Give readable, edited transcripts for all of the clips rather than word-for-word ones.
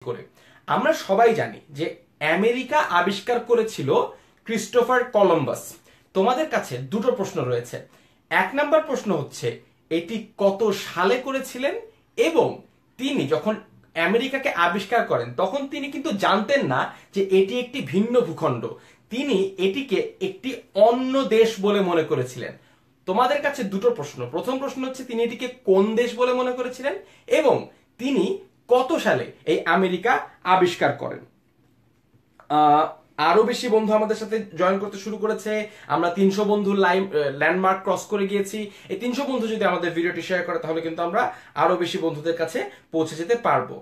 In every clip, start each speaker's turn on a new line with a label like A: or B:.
A: করে আমরা সবাই জানি যে আমেরিকা আবিষ্কার করেছিল ক্রিস্টোফার কলম্বাস। তোমাদের কাছে দুটো প্রশ্ন রয়েছে। এক নাম্বার প্রশ্ন হচ্ছে এটি কত সালে করেছিলেন, এবং তিনি যখন আমেরিকাকে আবিষ্কার করেন তখন তিনি কিন্তু জানতেন না যে এটি একটি ভিন্ন ভূখণ্ড। তিনি এটিকে একটি অন্য দেশ বলে মনে করেছিলেন। তোমাদের কাছে দুটো প্রশ্ন। প্রথম প্রশ্ন হচ্ছে তিনি এটিকে কোন দেশ বলে মনে করেছিলেন, এবং তিনি কত সালে এই আমেরিকা আবিষ্কার করেন। আরো বেশি বন্ধু আমাদের সাথে জয়েন করতে শুরু করেছে। আমরা 300 বন্ধু ল্যান্ডমার্ক ক্রস করে গিয়েছি। এই 300 বন্ধু যদি আমাদের ভিডিওটি শেয়ার করে তাহলে কিন্তু আমরা আরো বেশি বন্ধুদের কাছে পৌঁছে যেতে পারবো।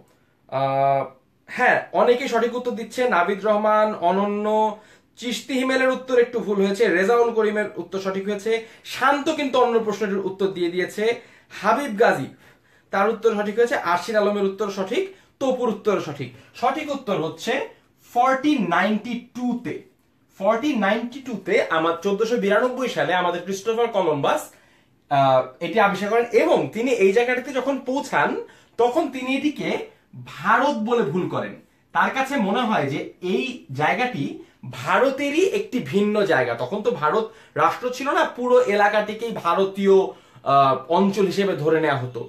A: হ্যাঁ, অনেকেই সঠিক উত্তর দিচ্ছে। নাবিদ রহমান, অনন্য, চিশতি হিমেলের উত্তর একটু ভুল হয়েছে, রেজাউল করিমের উত্তর সঠিক হয়েছে, শান্ত কিন্তু অন্য প্রশ্নের উত্তর দিয়ে দিয়েছে, হাবিব গাজী তার উত্তর সঠিক হয়েছে, আশির আলমের উত্তর সঠিক, তপুর উত্তর সঠিক। সঠিক উত্তর হচ্ছে 1492 তে। 1492 তে আমার 1492 সালে আমাদের ক্রিস্টোফার কলম্বাস এটি আবিষ্কার করেন, এবং তিনি এই জায়গাটাতে যখন পৌঁছান তখন তিনি এটিকে ভারত বলে ভুল করেন। তার কাছে মনে হয় যে এই জায়গাটি ভারতেরই একটি ভিন্ন জায়গা। তখন তো ভারত রাষ্ট্র ছিল না, পুরো এলাকাটিকেই ভারতীয় অঞ্চল হিসেবে ধরে নেওয়া হতো।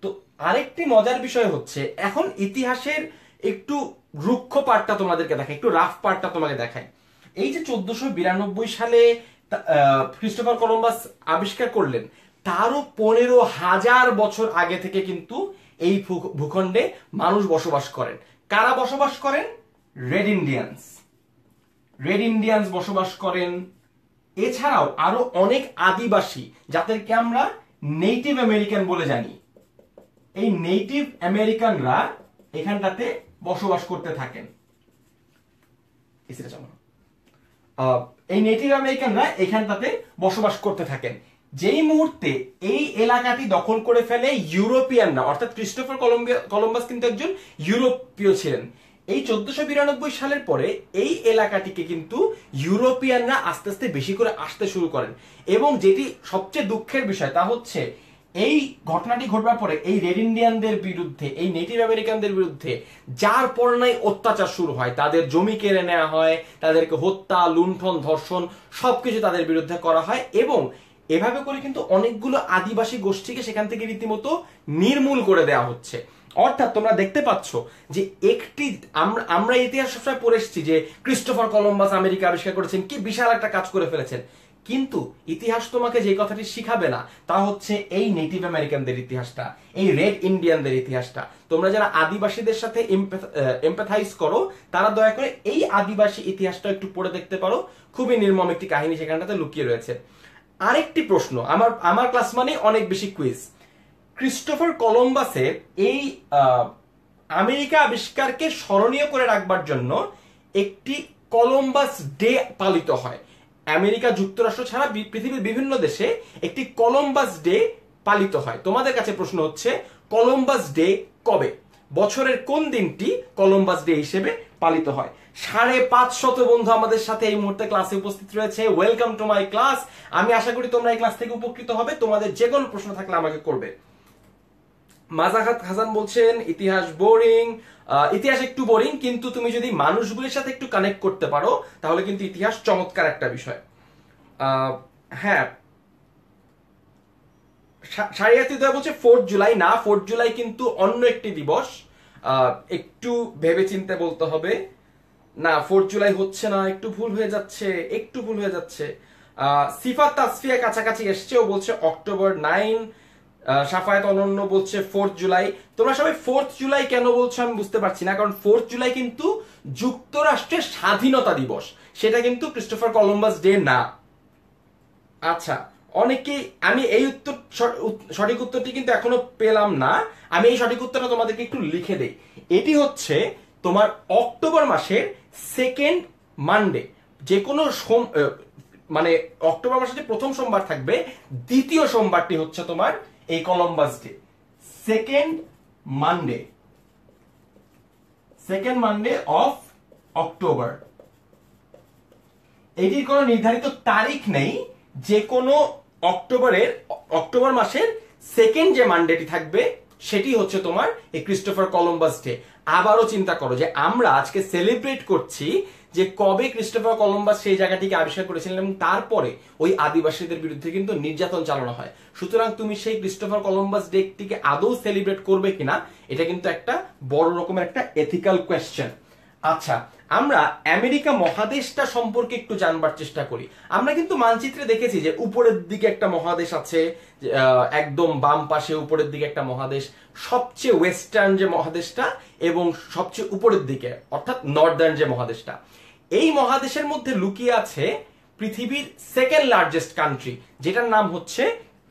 A: তো আরেকটি মজার বিষয় হচ্ছে, এখন ইতিহাসের একটু রুক্ষ পার্টটা তোমাদেরকে দেখায়, একটু রাফ পার্টটা তোমাকে দেখায়। এই যে 1492 সালে ক্রিস্টোফার কলম্বাস আবিষ্কার করলেন, তারও 15,000 বছর আগে থেকে কিন্তু এই ভূখণ্ডে মানুষ বসবাস করেন। কারা বসবাস করেন? রেড ইন্ডিয়ান্স বসবাস করেন। এছাড়াও আরো অনেক আদিবাসী, যাদেরকে আমরা নেটিভ আমেরিকান বলে জানি, এই নেটিভ আমেরিকানরা এখানটাতে বসবাস করতে থাকেন। এই নেটিভ আমেরিকানরা এখানটাতে বসবাস করতে থাকেন। যেই মুহূর্তে এই এলাকাটি দখল করে ফেলে ইউরোপিয়ানরা, অর্থাৎ ক্রিস্টোফার কলম্বাস কিন্তু একজন ইউরোপীয় ছিলেন। এই 1492 সালের পরে এই এলাকাটিকে কিন্তু ইউরোপিয়ানরা আস্তে আস্তে বেশি করে আসতে শুরু করেন, এবং যেটি সবচেয়ে দুঃখের বিষয় তা হচ্ছে এই ঘটনাটি ঘটবার পরে এই রেড ইন্ডিয়ানদের বিরুদ্ধে, এই নেটিভ আমেরিকানদের বিরুদ্ধে যার পরনাই অত্যাচার শুরু হয়। তাদের জমি কেড়ে নেওয়া হয়, তাদেরকে হত্যা, লুণ্ঠন, ধর্ষণ সবকিছু তাদের বিরুদ্ধে করা হয়, এবং এভাবে করে কিন্তু অনেকগুলো আদিবাসী গোষ্ঠীকে সেখান থেকে রীতিমতো নির্মূল করে দেওয়া হচ্ছে। অর্থাৎ তোমরা দেখতে পাচ্ছ যে একটি আমরা ইতিহাস সবসময় পড়ে এসেছি যে ক্রিস্টোফার কলম্বাস আমেরিকা আবিষ্কার করেছেন, কি বিশাল একটা কাজ করে ফেলেছেন, কিন্তু ইতিহাস তোমাকে যে কথাটি শিখাবে না তা হচ্ছে এই নেটিভ আমেরিকানদের ইতিহাসটা, এই রেড ইন্ডিয়ানদের ইতিহাসটা। তোমরা যারা আদিবাসীদের সাথে এমপ্যাথাইজ করো তারা দয়া করে এই আদিবাসী ইতিহাসটা একটু পড়ে দেখতে পারো। খুবই নির্মম একটি কাহিনী সেখানটাতে লুকিয়ে রয়েছে। আরেকটি প্রশ্ন, আমার ক্লাস মানে অনেক বেশি কুইজ। ক্রিস্টোফার কলম্বাসের এই আমেরিকা আবিষ্কারকে স্মরণীয় করে রাখবার জন্য একটি কলম্বাস ডে পালিত হয়। আমেরিকা যুক্তরাষ্ট্র ছাড়া পৃথিবীর বিভিন্ন দেশে একটি কলম্বাস ডে পালিত হয়। তোমাদের কাছে প্রশ্ন হচ্ছে কলম্বাস ডে কবে, বছরের কোন দিনটি কলম্বাস ডে হিসেবে পালিত হয়? 550 বন্ধু আমাদের সাথে এই মুহূর্তে ক্লাসে উপস্থিত রয়েছে। Welcome to my class. আমি আশা করি তোমরা এই ক্লাস থেকে উপকৃত হবে। তোমাদের যে কোনো প্রশ্ন থাকলে আমাকে করবে। মাজাহাত হাসান বলছেন ইতিহাস বোরিং। ইতিহাস একটু বোরিং, কিন্তু তুমি যদি মানুষগুলির সাথে একটু কানেক্ট করতে পারো তাহলে কিন্তু ইতিহাস চমৎকার একটা বিষয়। হ্যাঁ, শারিয়াতুদয় বলছে 4 জুলাই। না, 4 জুলাই কিন্তু অন্য একটি দিবস, একটু ভেবে চিন্তে বলতে হবে। না, 4 জুলাই হচ্ছে না, একটু ভুল হয়ে যাচ্ছে। সিফাত তাসফিয়া কাছাকাছি এসছে, ও বলছে অক্টোবর 9। সাফায়েত অনন্য বলছে 4 জুলাই। তোমরা সবাই 4 জুলাই কেন বলছো আমি বুঝতে পারছি না, কারণ 4 জুলাই কিন্তু যুক্তরাষ্ট্রের স্বাধীনতা দিবস, সেটা কিন্তু ক্রিস্টোফার কলম্বাস ডে না। আচ্ছা, অনেকেই আমি এই সঠিক উত্তরটি কিন্তু এখনো পেলাম না। আমি এই সঠিক উত্তরটা তোমাদেরকে একটু লিখে দেই। এটি হচ্ছে তোমার অক্টোবর মাসের সেকেন্ড মানডে। যে কোনো মানে অক্টোবর মাসে যে প্রথম সোমবার থাকবে, দ্বিতীয় সোমবারটি হচ্ছে তোমার এই Columbus day, second Monday of October. এটির কোনো নির্ধারিত তারিখ নেই, যে কোনো অক্টোবর মাসের সেকেন্ড যে মানডেটি থাকবে সেটি হচ্ছে তোমার এই ক্রিস্টোফার কলম্বাস ডে। আবারও চিন্তা করো যে আমরা আজকে সেলিব্রেট করছি যে কবে ক্রিস্টোফার কলম্বাস সেই জায়গাটিকে আবিষ্কার করেছিলেন এবং তারপরে ওই আদিবাসীদের বিরুদ্ধে কিন্তু নির্যাতন চালানো হয়। সুতরাং তুমি সেই ক্রিস্টোফার কলম্বাস ডেটিকে আদৌ সেলিব্রেট করবে কিনা, এটা কিন্তু একটা বড় রকমের একটা এথিক্যাল কোয়েশ্চেন। আচ্ছা, আমরা আমেরিকা মহাদেশটা সম্পর্কে একটু জানবার চেষ্টা করি। আমরা কিন্তু মানচিত্রে দেখেছি যে উপরের দিকে একটা মহাদেশ আছে, একদম বাম পাশে উপরের দিকে একটা মহাদেশ, সবচেয়ে ওয়েস্টার্ন যে মহাদেশটা এবং সবচেয়ে উপরের দিকে অর্থাৎ নর্দার্ন যে মহাদেশটা, এই মহাদেশের মধ্যে লুকিয়ে আছে পৃথিবীর সেকেন্ড লার্জেস্ট কান্ট্রি, যেটার নাম হচ্ছে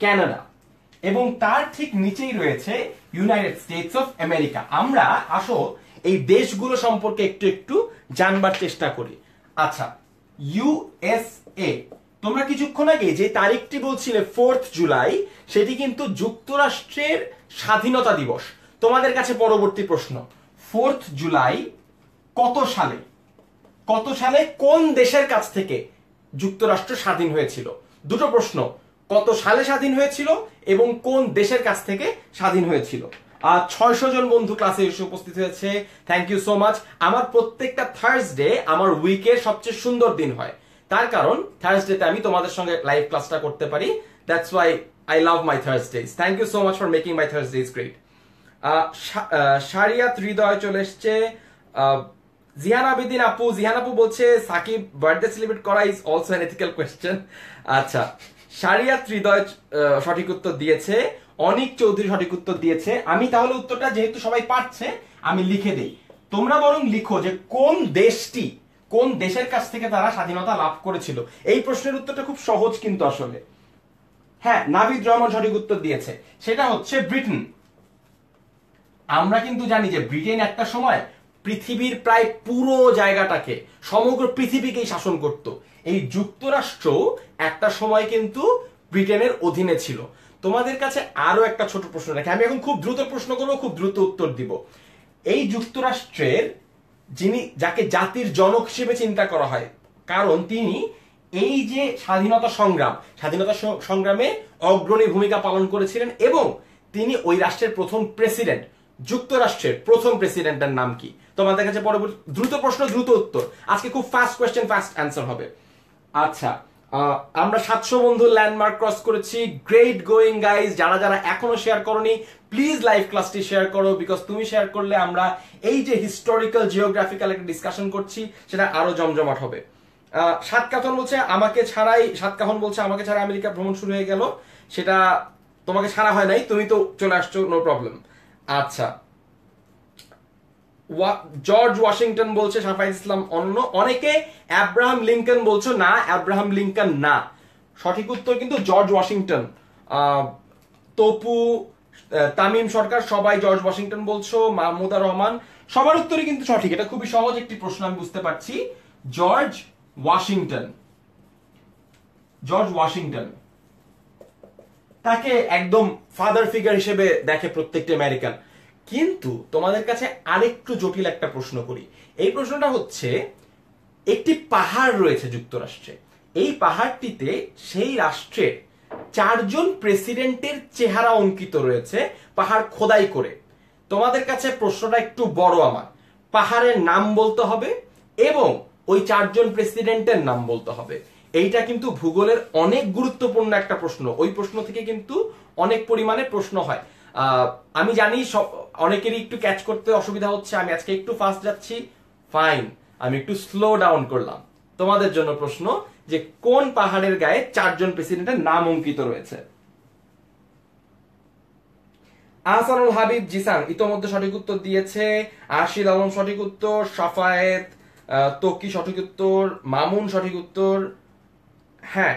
A: কানাডা, এবং তার ঠিক নিচেই রয়েছে ইউনাইটেড স্টেটস অফ আমেরিকা। আমরা আসো এই দেশগুলো সম্পর্কে একটু একটু জানবার চেষ্টা করি। আচ্ছা, ইউএসএ, তোমরা কিছুক্ষণ আগে যে তারিখটি বলছিলে 4 জুলাই, সেটি কিন্তু যুক্তরাষ্ট্রের স্বাধীনতা দিবস। তোমাদের কাছে পরবর্তী প্রশ্ন, 4 জুলাই কত সালে কোন দেশের কাছ থেকে যুক্তরাষ্ট্র স্বাধীন হয়েছিল? দুটো প্রশ্ন, কত সালে স্বাধীন হয়েছিল এবং কোন দেশের কাছ থেকে স্বাধীন হয়েছিল। 600 জন বন্ধু ক্লাসে এসে উপস্থিত হয়েছে, থ্যাংক ইউ সো মাচ। আমার প্রত্যেকটা থার্সডে আমার উইকের সবচেয়ে সুন্দর দিন হয়, তার কারণ থার্সডেতে আমি তোমাদের সঙ্গে লাইভ ক্লাসটা করতে পারি। That's why I love my Thursdays. Thank you so much for making my Thursdays great. Shariyat Hridoy চলে এসছে। জিহান আবেদিন আপু, জিহান আপু বলছে সাকিব বার্থডে সেলিব্রেট করা is also an ethical question. আচ্ছা, শারিয়াত হৃদয় সঠিক উত্তর দিয়েছে, অনিক চৌধুরী সঠিক উত্তর দিয়েছে। আমি তাহলে উত্তরটা, যেহেতু সবাই পারছে, আমি লিখে দেই, তোমরা বরং লিখো যে কোন দেশের কাছ থেকে তারা স্বাধীনতা লাভ করেছিল। এই প্রশ্নের উত্তরটা খুব সহজ কিন্তু আসলে। হ্যাঁ, নাবিদ রহমান সঠিক উত্তর দিয়েছে, সেটা হচ্ছে ব্রিটেন। আমরা কিন্তু জানি যে ব্রিটেন একটা সময় পৃথিবীর প্রায় পুরো জায়গাটাকে, সমগ্র পৃথিবীকেই শাসন করত। এই যুক্তরাষ্ট্র একটা সময় কিন্তু ব্রিটেনের অধীনে ছিল। তোমাদের কাছে আরো একটা ছোট প্রশ্ন রাখি, আমি এখন খুব দ্রুত প্রশ্ন করবো, খুব দ্রুত উত্তর দিব। এই যুক্তরাষ্ট্রের যাকে জাতির জনক হিসেবে চিন্তা করা হয়, কারণ তিনি এই যে স্বাধীনতা সংগ্রামে অগ্রণী ভূমিকা পালন করেছিলেন এবং তিনি ওই রাষ্ট্রের প্রথম প্রেসিডেন্ট। যুক্তরাষ্ট্রের প্রথম প্রেসিডেন্টের নাম কি? তোমাদের কাছে পরবর্তী দ্রুত প্রশ্ন, দ্রুত উত্তর। আজকে খুব ফাস্ট কোয়েশ্চেন, ফাস্ট অ্যান্সার হবে। আচ্ছা, আমরা 700 বন্ধু ল্যান্ডমার্ক ক্রস করেছি। Great going guys. যারা যারা এখনো শেয়ার করনি, প্লিজ লাইভ ক্লাসটি শেয়ার করো, বিকজ তুমি শেয়ার করলে আমরা এই যে হিস্টোরিক্যাল জিওগ্রাফিক্যাল একটা ডিসকাশন করছি, সেটা আরো জমজমাট হবে। সাতকাহন বলছে আমাকে ছাড়াই আমেরিকা ভ্রমণ শুরু হয়ে গেল। সেটা তোমাকে ছাড়া হয় নাই, তুমি তো চলে আসছো, নো প্রবলেম। আচ্ছা, জর্জ ওয়াশিংটন বলছে সাফাইজ ইসলাম অন্য। অনেকে আব্রাহাম লিঙ্কন বলছো, না, আব্রাহাম লিঙ্কন না, সঠিক উত্তর কিন্তু জর্জ ওয়াশিংটন। তপু, তামিম সরকার, সবাই জর্জ ওয়াশিংটন বলছো। মাহমুদা রহমান, সবার উত্তরই কিন্তু সঠিক। এটা খুবই সহজ একটি প্রশ্ন, আমি বুঝতে পারছি। জর্জ ওয়াশিংটন তাকে একদম ফাদার ফিগার হিসেবে দেখে প্রত্যেকটা আমেরিকান। কিন্তু তোমাদের কাছে আরেকটু জটিল একটা প্রশ্ন করি। এই প্রশ্নটা হচ্ছে, একটি পাহাড় রয়েছে যুক্তরাষ্ট্রে, এই পাহাড়টিতে সেই রাষ্ট্রের 4 জন প্রেসিডেন্টের চেহারা অঙ্কিত রয়েছে পাহাড় খোদাই করে। তোমাদের কাছে প্রশ্নটা একটু বড়, আমার পাহাড়ের নাম বলতে হবে এবং ওই 4 জন প্রেসিডেন্টের নাম বলতে হবে। এইটা কিন্তু ভূগোলের অনেক গুরুত্বপূর্ণ একটা প্রশ্ন, ওই প্রশ্ন থেকে কিন্তু অনেক পরিমাণে প্রশ্ন হয়। আমি জানি অনেকেরই একটু ক্যাচ করতে অসুবিধা হচ্ছে, আমি আজকে একটু ফাস্ট যাচ্ছি, ফাইন, আমি একটু স্লো ডাউন করলাম। তোমাদের জন্য প্রশ্ন, যে কোন পাহাড়ের গায়ে 4 জন প্রেসিডেন্টের নাম অঙ্কিত রয়েছে? আহসানুল হাবিব জিসান ইতোমধ্যে সঠিক উত্তর দিয়েছে। আশিল আলম সঠিক উত্তর। সাফায়েত তকি সঠিক উত্তর। মামুন সঠিক উত্তর। হ্যাঁ,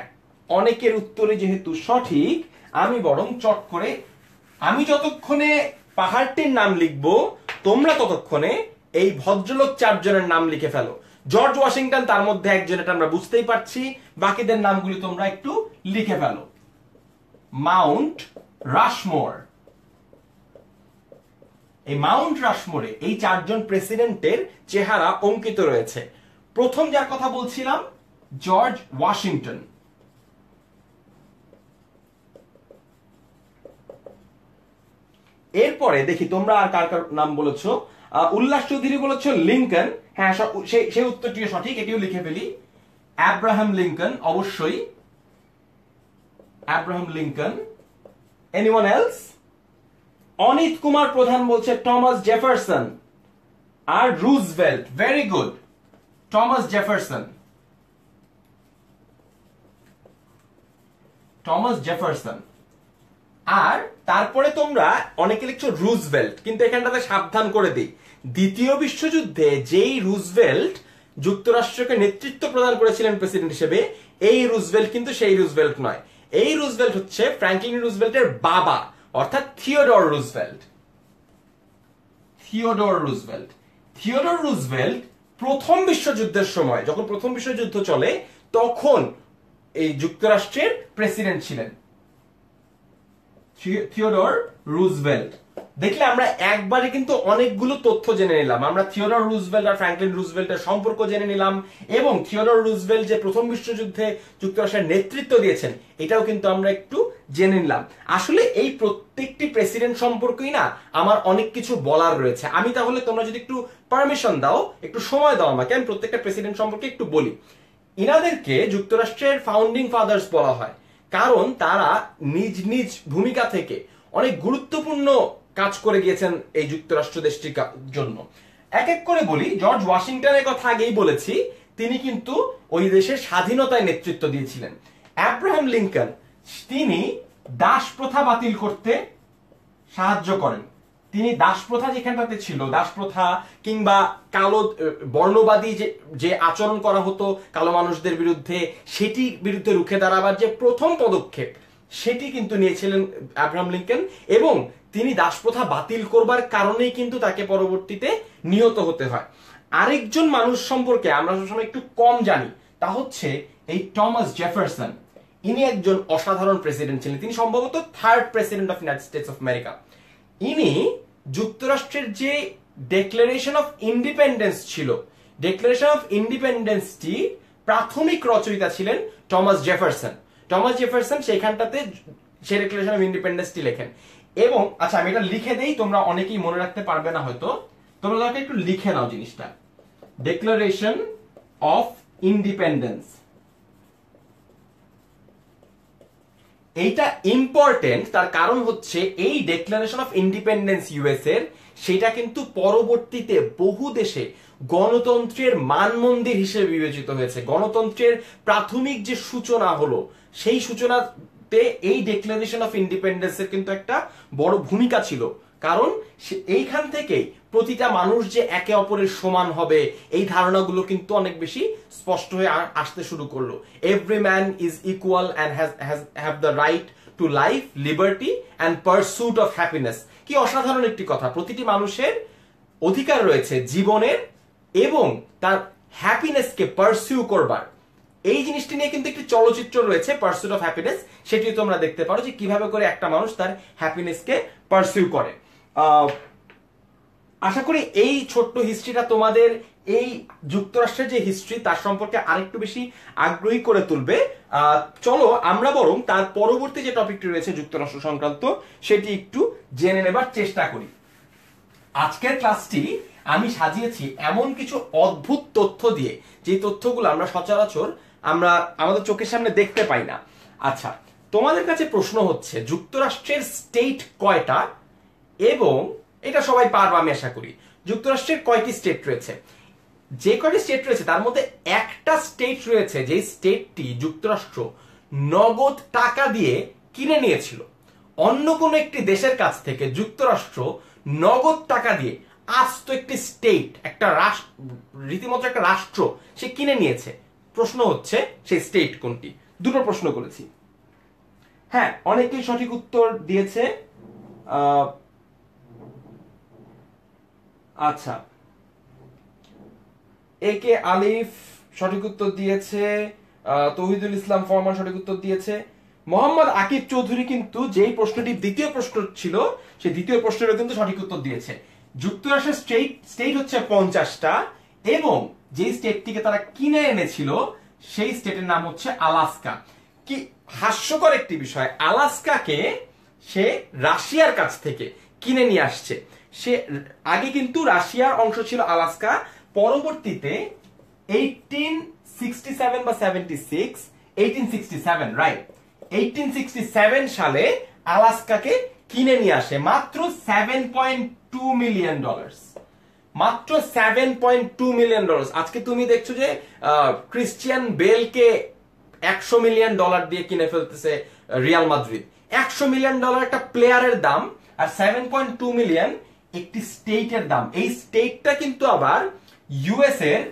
A: অনেকের উত্তরে যেহেতু সঠিক, আমি বরং চট করে, আমি যতক্ষণে পাহাড়টির নাম লিখবো, তোমরা ততক্ষণে এই ভদ্রলোক 4 জনের নাম লিখে ফেলো। জর্জ ওয়াশিংটন তার মধ্যে একজন, এটা আমরা বুঝতেই পারছি। বাকিদের নামগুলি তোমরা একটু লিখে ফেলো। মাউন্ট রাশমোর, এই মাউন্ট রাশমোরে এই 4 জন প্রেসিডেন্টের চেহারা অঙ্কিত রয়েছে। প্রথম যার কথা বলছিলাম, জর্জ ওয়াশিংটন। এরপরে দেখি তোমরা আর কার কার নাম বলেছো। উল্লাস চৌধুরী বলেছে লিঙ্কন। হ্যাঁ, সেই উত্তরটিও সঠিক, এটিও লিখে ফেলি। অ্যাব্রাহাম লিঙ্কন, অবশ্যই Abraham Lincoln. Anyone else? Anit Kumar Pradhan বলছে টমাস জেফারসন। আর Roosevelt, very good, Thomas Jefferson, Thomas Jefferson. আর তারপরে তোমরা অনেকে লিখছো রুজভেল্ট, কিন্তু এখানটাতে সাবধান করে দিই, দ্বিতীয় বিশ্বযুদ্ধে যেই রুজভেল্ট যুক্তরাষ্ট্রকে নেতৃত্ব প্রদান করেছিলেন প্রেসিডেন্ট হিসেবে, এই রুজভেল্ট কিন্তু সেই রুজভেল্ট নয়। এই রুজভেল্ট হচ্ছে ফ্র্যাঙ্কলিন রুজভেল্টের বাবা, অর্থাৎ Theodore Roosevelt. Theodore Roosevelt, Theodore Roosevelt প্রথম বিশ্বযুদ্ধের সময়, যখন প্রথম বিশ্বযুদ্ধ চলে, তখন এই যুক্তরাষ্ট্রের প্রেসিডেন্ট ছিলেন থিওডর রুজভেল্ট। দেখলে আমরা একবারে কিন্তু অনেকগুলো তথ্য জেনে নিলাম। আমরা থিওডর রুজভেল্ট আর ফ্র্যাঙ্কলিন রুজভেল্টের সম্পর্ক জেনে নিলাম, এবং থিওডর রুজভেল্ট যে প্রথম বিশ্বযুদ্ধে যুক্তরাষ্ট্রের নেতৃত্ব দিয়েছেন এটাও কিন্তু আমরা একটু জেনে নিলাম। আসলে এই প্রত্যেকটি প্রেসিডেন্ট সম্পর্কেই না আমার অনেক কিছু বলার রয়েছে। আমি তাহলে তোমরা যদি একটু পারমিশন দাও, একটু সময় দাও আমাকে, আমি প্রত্যেকটা প্রেসিডেন্ট সম্পর্কে একটু বলি। ইনাদেরকে যুক্তরাষ্ট্রের ফাউন্ডিং ফাদার্স বলা হয়, কারণ তারা নিজ নিজ ভূমিকা থেকে অনেক গুরুত্বপূর্ণ কাজ করে গিয়েছেন এই যুক্তরাষ্ট্র দেশটির জন্য। এক এক করে বলি। জর্জ ওয়াশিংটনের কথা আগেই বলেছি, তিনি কিন্তু ওই দেশের স্বাধীনতায় নেতৃত্ব দিয়েছিলেন। অ্যাব্রাহাম লিঙ্কন, তিনি দাস প্রথা বাতিল করতে সাহায্য করেন। তিনি দাস প্রথা যেখানটাতে ছিল, দাস প্রথা কিংবা কালো বর্ণবাদী যে আচরণ করা হতো কালো মানুষদের বিরুদ্ধে, সেটির বিরুদ্ধে রুখে দাঁড়াবার যে প্রথম পদক্ষেপ, সেটি কিন্তু নিয়েছিলেন আব্রাহাম লিঙ্কন। এবং তিনি দাস প্রথা বাতিল করবার কারণেই কিন্তু তাকে পরবর্তীতে নিহত হতে হয়। আরেকজন মানুষ সম্পর্কে আমরা সবসময় একটু কম জানি, তা হচ্ছে এই টমাস জেফারসন। ইনি একজন অসাধারণ প্রেসিডেন্ট ছিলেন, তিনি সম্ভবত third president of United states of America. ইনি যুক্তরাষ্ট্রের যে ডিক্লারেশন অফ ইন্ডিপেন্ডেন্স ছিল, ডিক্লারেশন অফ ইন্ডিপেন্ডেন্সটি প্রাথমিক রচয়িতা ছিলেন টমাস জেফারসন। টমাস জেফারসন সেইখানটাতে সেই ডিক্লারেশন অফ ইন্ডিপেন্ডেন্সটি লেখেন। এবং আচ্ছা, আমি এটা লিখে দেই, তোমরা অনেকেই মনে রাখতে পারবে না হয়তো, তোমরা একটু লিখে নাও জিনিসটা। ডিক্লারেশন অফ ইন্ডিপেন্ডেন্স, এইটা ইম্পর্টেন্ট, তার কারণ হচ্ছে এই ডিক্লারেশন অফ ইন্ডিপেন্ডেন্স ইউএস এর, সেটা কিন্তু পরবর্তীতে বহু দেশে গণতন্ত্রের মানমন্দির হিসেবে বিবেচিত হয়েছে। গণতন্ত্রের প্রাথমিক যে সূচনা হলো, সেই সূচনাতে এই ডিক্লারেশন অফ ইন্ডিপেন্ডেন্সের কিন্তু একটা বড় ভূমিকা ছিল। কারণ এইখান থেকেই প্রতিটা মানুষ যে একে অপরের সমান হবে, এই ধারণাগুলো কিন্তু অনেক বেশি স্পষ্ট হয়ে আসতে শুরু করলো। Every man is equal and have the right to life, liberty and pursuit of happiness. কি অসাধারণ একটি কথা! প্রতিটি মানুষের অধিকার রয়েছে জীবনের এবং তার হ্যাপিনেসকে পারসিউ করবার। এই জিনিসটি নিয়ে কিন্তু একটি চলচ্চিত্র রয়েছে, পারসুট অফ হ্যাপিনেস, সেটি তোমরা দেখতে পারো যে কিভাবে করে একটা মানুষ তার হ্যাপিনেসকে পারসিউ করে। আশা করি এই ছোট্ট হিস্ট্রিটা তোমাদের এই যুক্তরাষ্ট্রের যে হিস্ট্রি তার সম্পর্কে আরেকটু বেশি আগ্রহী করে তুলবে। চলো আমরা বরং তার পরবর্তী যে টপিকটি রয়েছে যুক্তরাষ্ট্র সংক্রান্ত, সেটি একটু জেনে নেবার চেষ্টা করি। আজকের ক্লাসটি আমি সাজিয়েছি এমন কিছু অদ্ভুত তথ্য দিয়ে, যে তথ্যগুলো আমরা সচরাচর আমাদের চোখের সামনে দেখতে পাই না। আচ্ছা, তোমাদের কাছে প্রশ্ন হচ্ছে যুক্তরাষ্ট্রের স্টেট কয়টা, এবং এটা সবাই পারবে আমি আশা করি। যুক্তরাষ্ট্রের কয়টি স্টেট রয়েছে? যে কয়টি স্টেট রয়েছে তার মধ্যে একটা স্টেট রয়েছে যে স্টেটটি যুক্তরাষ্ট্র নগদ টাকা দিয়ে কিনে নিয়েছিল। অন্য কোন একটি দেশের কাছ থেকে যুক্তরাষ্ট্র নগদ টাকা দিয়ে আস্ত একটি স্টেট, একটা রাষ্ট্র, রীতিমতো একটা রাষ্ট্র সে কিনে নিয়েছে। প্রশ্ন হচ্ছে সেই স্টেট কোনটি? দুটো প্রশ্ন করেছি। হ্যাঁ, অনেকেই সঠিক উত্তর দিয়েছে। আচ্ছা, এ কে আলিফ সঠিক উত্তর দিয়েছে, তৌহিদুল ইসলাম ফরমান সঠিক উত্তর দিয়েছে। মোহাম্মদ আকিব চৌধুরী কিন্তু যেই প্রশ্নটি দ্বিতীয় প্রশ্ন ছিল, সেই দ্বিতীয় প্রশ্নেরও কিন্তু সঠিক উত্তর দিয়েছে। যুক্তরাষ্ট্রের স্টেট হচ্ছে 50টা, এবং যে স্টেটটিকে তারা কিনে এনেছিল সেই স্টেটের নাম হচ্ছে আলাস্কা। কি হাস্যকর একটি বিষয়, আলাস্কাকে সে রাশিয়ার কাছ থেকে কিনে নিয়ে আসছে। সে আগে কিন্তু রাশিয়ার অংশ ছিল আলাস্কা, পরবর্তীতে 1867 বা 76, 1867 রাইট, 1867 সালে আলাস্কাকে কিনে নিয়ে আসে মাত্র $7.2 মিলিয়ন, মাত্র $7.2 মিলিয়ন। আজকে তুমি দেখছো যে ক্রিশ্চিয়ান বেলকে $100 মিলিয়ন দিয়ে কিনে ফেলতেছে রিয়াল মাদ্রিদ। $100 মিলিয়ন একটা প্লেয়ারের দাম, আর 7.2 মিলিয়ন একটি স্টেটের দাম। এই স্টেটটা কিন্তু আবার ইউএস এর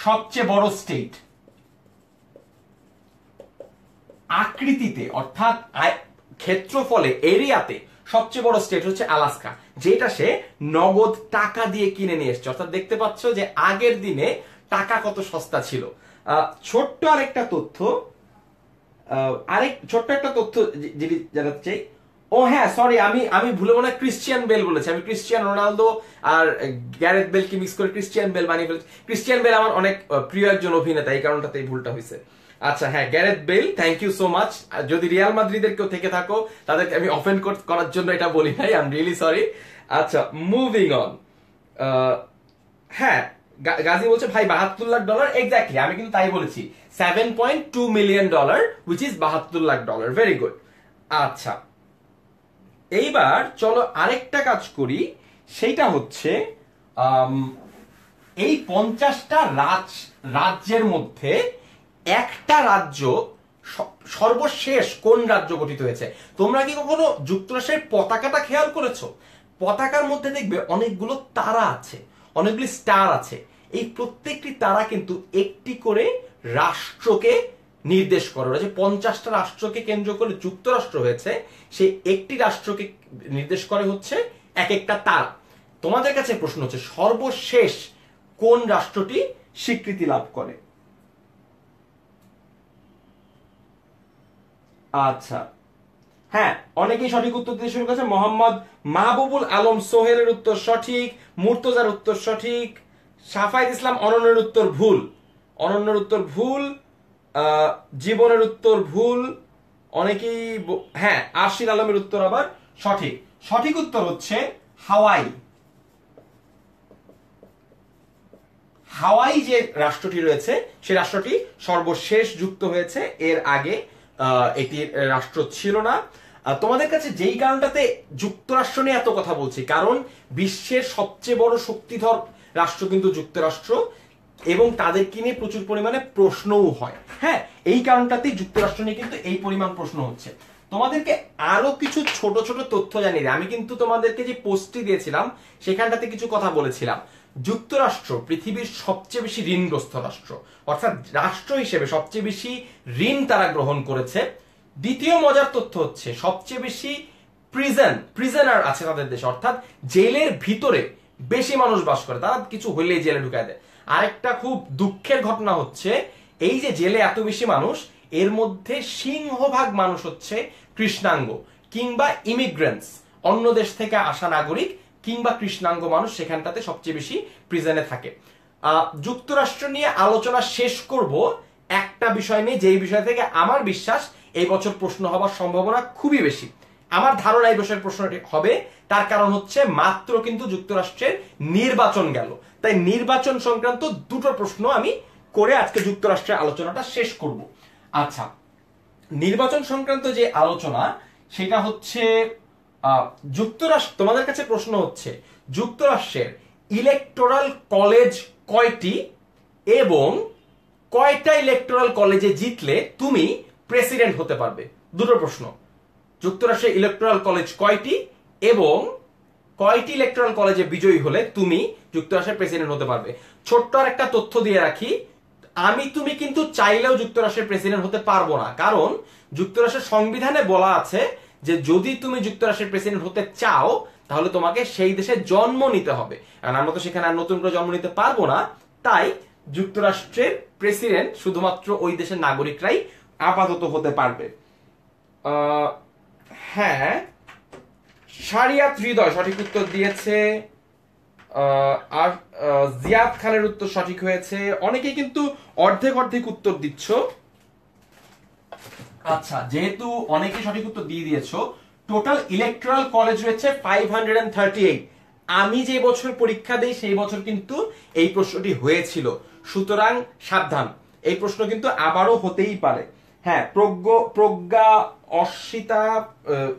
A: সবচেয়ে বড় স্টেট আকৃতিতে, অর্থাৎ ক্ষেত্রফলে, এরিয়াতে সবচেয়ে বড় স্টেট হচ্ছে আলাস্কা, যেটা সে নগদ টাকা দিয়ে কিনে নিয়ে এসছে। অর্থাৎ দেখতে পাচ্ছ যে আগের দিনে টাকা কত সস্তা ছিল। ছোট্ট আরেকটা তথ্য, যেটি জানাতে চাই, ও হ্যাঁ সরি, আমি ভুলে মনে হয় ক্রিশ্চিয়ান বেল বলেছি, আমি ক্রিশ্চিয়ান রোনালদো আর গ্যারেথ বেলকে মিক্স করে ক্রিশ্চিয়ান বেল বানিয়ে ফেলেছি। ক্রিশ্চিয়ান বেল আমার অনেক প্রিয় একজন অভিনেতা, এই কারণটাতে এই ভুলটা হয়েছে। আচ্ছা হ্যাঁ, Gareth Bale, thank you so much. যদি রিয়াল মাদ্রিদের কেউ থেকে থাকো, তাদেরকে আমি অফেন্ড করার জন্য এটা বলি নাই, আই এম রিয়েলি সরি। আচ্ছা মুভিং অন। হ্যাঁ, গাজী বলছে ভাই $72 লাখ, এক্স্যাক্টলি আমি কিন্তু তাই বলেছি, $7.2 million, which is $72 lakh. Very good. আচ্ছা এইবার চলো আরেকটা কাজ করি, সেইটা হচ্ছে এই 50টা রাজ্যের মধ্যে একটা রাজ্য সর্বশেষ কোন রাজ্য গঠিত হয়েছে? তোমরা কি কখনো যুক্তরাষ্ট্রের পতাকাটা খেয়াল করেছো? পতাকার মধ্যে দেখবে অনেকগুলো তারা আছে, অনেকগুলি স্টার আছে। এই প্রত্যেকটি তারা কিন্তু একটি করে রাষ্ট্রকে নির্দেশ করে। ওরা যে 50টা রাষ্ট্রকে কেন্দ্র করে যুক্তরাষ্ট্র হয়েছে, সেই একটি রাষ্ট্রকে নির্দেশ করে হচ্ছে এক একটা তারা। তোমাদের কাছে প্রশ্ন হচ্ছে সর্বশেষ কোন রাষ্ট্রটি স্বীকৃতি লাভ করে? আচ্ছা হ্যাঁ, অনেকেই সঠিক উত্তর দিতে শুরু করেছে। মোহাম্মদ মাহবুবুল আলম সোহেলের উত্তর সঠিক, মুর্তজার উত্তর সঠিক, সাফায়েত ইসলাম অনন্যের উত্তর ভুল, অনন্যের উত্তর ভুল, জীবনের উত্তর ভুল, অনেকেই হ্যাঁ, আরশিদ আলমের উত্তর আবার সঠিক। সঠিক উত্তর হচ্ছে হাওয়াই। হাওয়াই যে রাষ্ট্রটি রয়েছে, সেই রাষ্ট্রটি সর্বশেষ যুক্ত হয়েছে, এর আগে এটি রাষ্ট্র ছিল না। তোমাদের কাছে যেই কারণটাতে যুক্তরাষ্ট্র নিয়ে এত কথা বলছি, কারণ বিশ্বের সবচেয়ে বড় শক্তিধর রাষ্ট্র কিন্তু যুক্তরাষ্ট্র, এবং তাদেরকে নিয়ে প্রচুর পরিমাণে প্রশ্নও হয়। হ্যাঁ, এই কারণটাতেই যুক্তরাষ্ট্র নিয়ে কিন্তু এই পরিমাণ প্রশ্ন হচ্ছে। তোমাদেরকে আরো কিছু ছোট ছোট তথ্য জানিয়ে দিই। আমি কিন্তু তোমাদেরকে যে পোস্টটি দিয়েছিলাম সেখানটাতে কিছু কথা বলেছিলাম। যুক্তরাষ্ট্র পৃথিবীর সবচেয়ে বেশি ঋণগ্রস্ত রাষ্ট্র, অর্থাৎ রাষ্ট্র হিসেবে সবচেয়ে বেশি ঋণ তারা গ্রহণ করেছে। দ্বিতীয় মজার তথ্য হচ্ছে সবচেয়ে বেশি প্রিজনার আছে তাদের দেশে, অর্থাৎ জেলের ভিতরে বেশি মানুষ বাস করে, তারা কিছু হইলেই জেলে ঢুকায় দেয়। আরেকটা খুব দুঃখের ঘটনা হচ্ছে, এই যে জেলে এত বেশি মানুষ, এর মধ্যে সিংহভাগ মানুষ হচ্ছে কৃষ্ণাঙ্গ কিংবা ইমিগ্রেন্টস, অন্য দেশ থেকে আসা নাগরিক কিংবা কৃষ্ণাঙ্গ মানুষ সেখানটাতে সবচেয়ে বেশি প্রিজনে থাকে। যুক্তরাষ্ট্র নিয়ে আলোচনা শেষ করব একটা বিষয় নিয়ে, যেই বিষয় থেকে আমার বিশ্বাস এই বছর প্রশ্ন হওয়ার সম্ভাবনা খুবই বেশি। আমার ধারণা এই বছরের প্রশ্নটি হবে, তার কারণ হচ্ছে মাত্র কিন্তু যুক্তরাষ্ট্রের নির্বাচন গেল, তাই নির্বাচন সংক্রান্ত দুটো প্রশ্ন আমি করে আজকে যুক্তরাষ্ট্রের আলোচনাটা শেষ করব। আচ্ছা, নির্বাচন সংক্রান্ত যে আলোচনা সেটা হচ্ছে যুক্তরাষ্ট্র, তোমাদের কাছে প্রশ্ন হচ্ছে যুক্তরাষ্ট্রের ইলেকটোরাল কলেজ কয়টি এবং কয়টা ইলেকটোরাল কলেজে জিতলে তুমি প্রেসিডেন্ট হতে পারবে? দুটো প্রশ্ন। যুক্তরাষ্ট্রের ইলেকটোরাল কলেজ কয়টি এবং কয়টি ইলেকটোরাল কলেজে বিজয়ী হলে তুমি যুক্তরাষ্ট্রের প্রেসিডেন্ট হতে পারবে? ছোট্ট আর একটা তথ্য দিয়ে রাখি, তুমি কিন্তু চাইলেও যুক্তরাষ্ট্রের প্রেসিডেন্ট হতে পারবো না, কারণ যুক্তরাষ্ট্রের সংবিধানে বলা আছে যে যদি তুমি যুক্তরাষ্ট্রের প্রেসিডেন্ট হতে চাও তাহলে তোমাকে সেই দেশে জন্ম নিতে হবে, কারণ আমরা তো সেখানে আর নতুন করে জন্ম নিতে পারবো না। তাই যুক্তরাষ্ট্রের প্রেসিডেন্ট শুধুমাত্র ওই দেশের নাগরিকরাই আপাতত হতে পারবে। হ্যাঁ, শারিয়াত হৃদয় সঠিক উত্তর দিয়েছে, আর জিয়াদ খানের উত্তর সঠিক হয়েছে। অনেকে কিন্তু অর্ধেক অর্ধেক উত্তর দিচ্ছ। আচ্ছা, যেহেতু অনেকে সঠিক উত্তর দিয়ে দিয়েছো, টোটাল ইলেকট্রাল কলেজ রয়েছে 538। আমি যে বছর পরীক্ষা দেই সেই বছর কিন্তু এই প্রশ্নটি হয়েছিল, সুতরাং সাবধান, এই প্রশ্ন কিন্তু আবারও হতেই পারে। হ্যাঁ, প্রজ্ঞা অর্ষিতা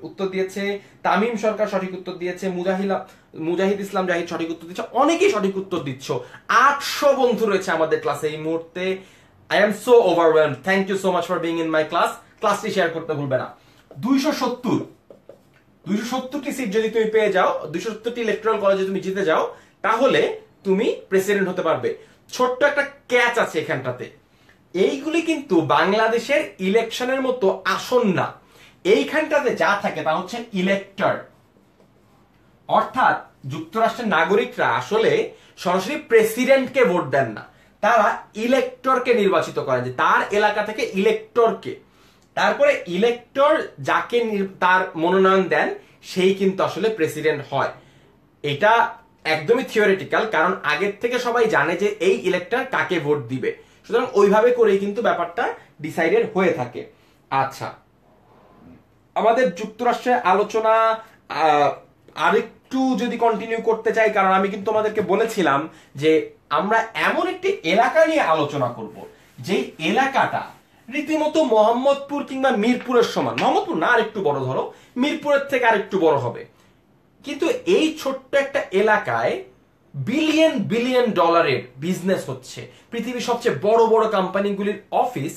A: উত্তর দিয়েছে, তামিম সরকার সঠিক উত্তর দিয়েছে, মুজাহিদ ইসলাম জাহিদ সঠিক উত্তর দিচ্ছে, অনেকেই সঠিক উত্তর দিচ্ছ। 800 বন্ধু রয়েছে আমাদের ক্লাসে এই মুহূর্তে। I am so overwhelmed, thank you so much for being in my class. ক্লাসটি শেয়ার করতে ভুলবে না। 270টি সিট যদি তুমি পেয়ে যাও, 270টি ইলেকট্রাল কলেজে তুমি জিতে যাও, তাহলে তুমি প্রেসিডেন্ট হতে পারবে। ছোট্ট একটা ক্যাচ আছে এখানটাতে, এইগুলি কিন্তু বাংলাদেশের ইলেকশনের মতো আসন না। এইখানটাতে যা থাকে তা হচ্ছে ইলেক্টর, অর্থাৎ যুক্তরাষ্ট্রের নাগরিকরা আসলে সরাসরি প্রেসিডেন্টকে ভোট দেন না, তারা ইলেক্টরকে নির্বাচিত করেন, যে তার এলাকা থেকে ইলেক্টরকে। তারপরে ইলেক্টর যাকে তার মনোনয়ন দেন সেই কিন্তু আসলে প্রেসিডেন্ট হয়। এটা একদমই থিওরিটিক্যাল, কারণ আগের থেকে সবাই জানে যে এই ইলেক্টর কাকে ভোট দিবে, সুতরাং ওইভাবে করেই কিন্তু ব্যাপারটা ডিসাইডেড হয়ে থাকে। আচ্ছা, আমাদের যুক্তরাষ্ট্রের আলোচনা আরেকটু যদি কন্টিনিউ করতে চাই, কারণ আমি কিন্তু তোমাদেরকে বলেছিলাম যে আমরা এমন একটি এলাকা নিয়ে আলোচনা করব যেই এলাকাটা রীতিমতো মোহাম্মদপুর কিংবা মিরপুরের সমান, মোহাম্মদপুর না আরেকটু বড়, ধরো মিরপুরের থেকে আরেকটু বড় হবে, কিন্তু এই ছোট্ট একটা এলাকায় বিলিয়ন বিলিয়ন ডলারের বিজনেস হচ্ছে। পৃথিবীর সবচেয়ে বড় বড় কোম্পানিগুলির অফিস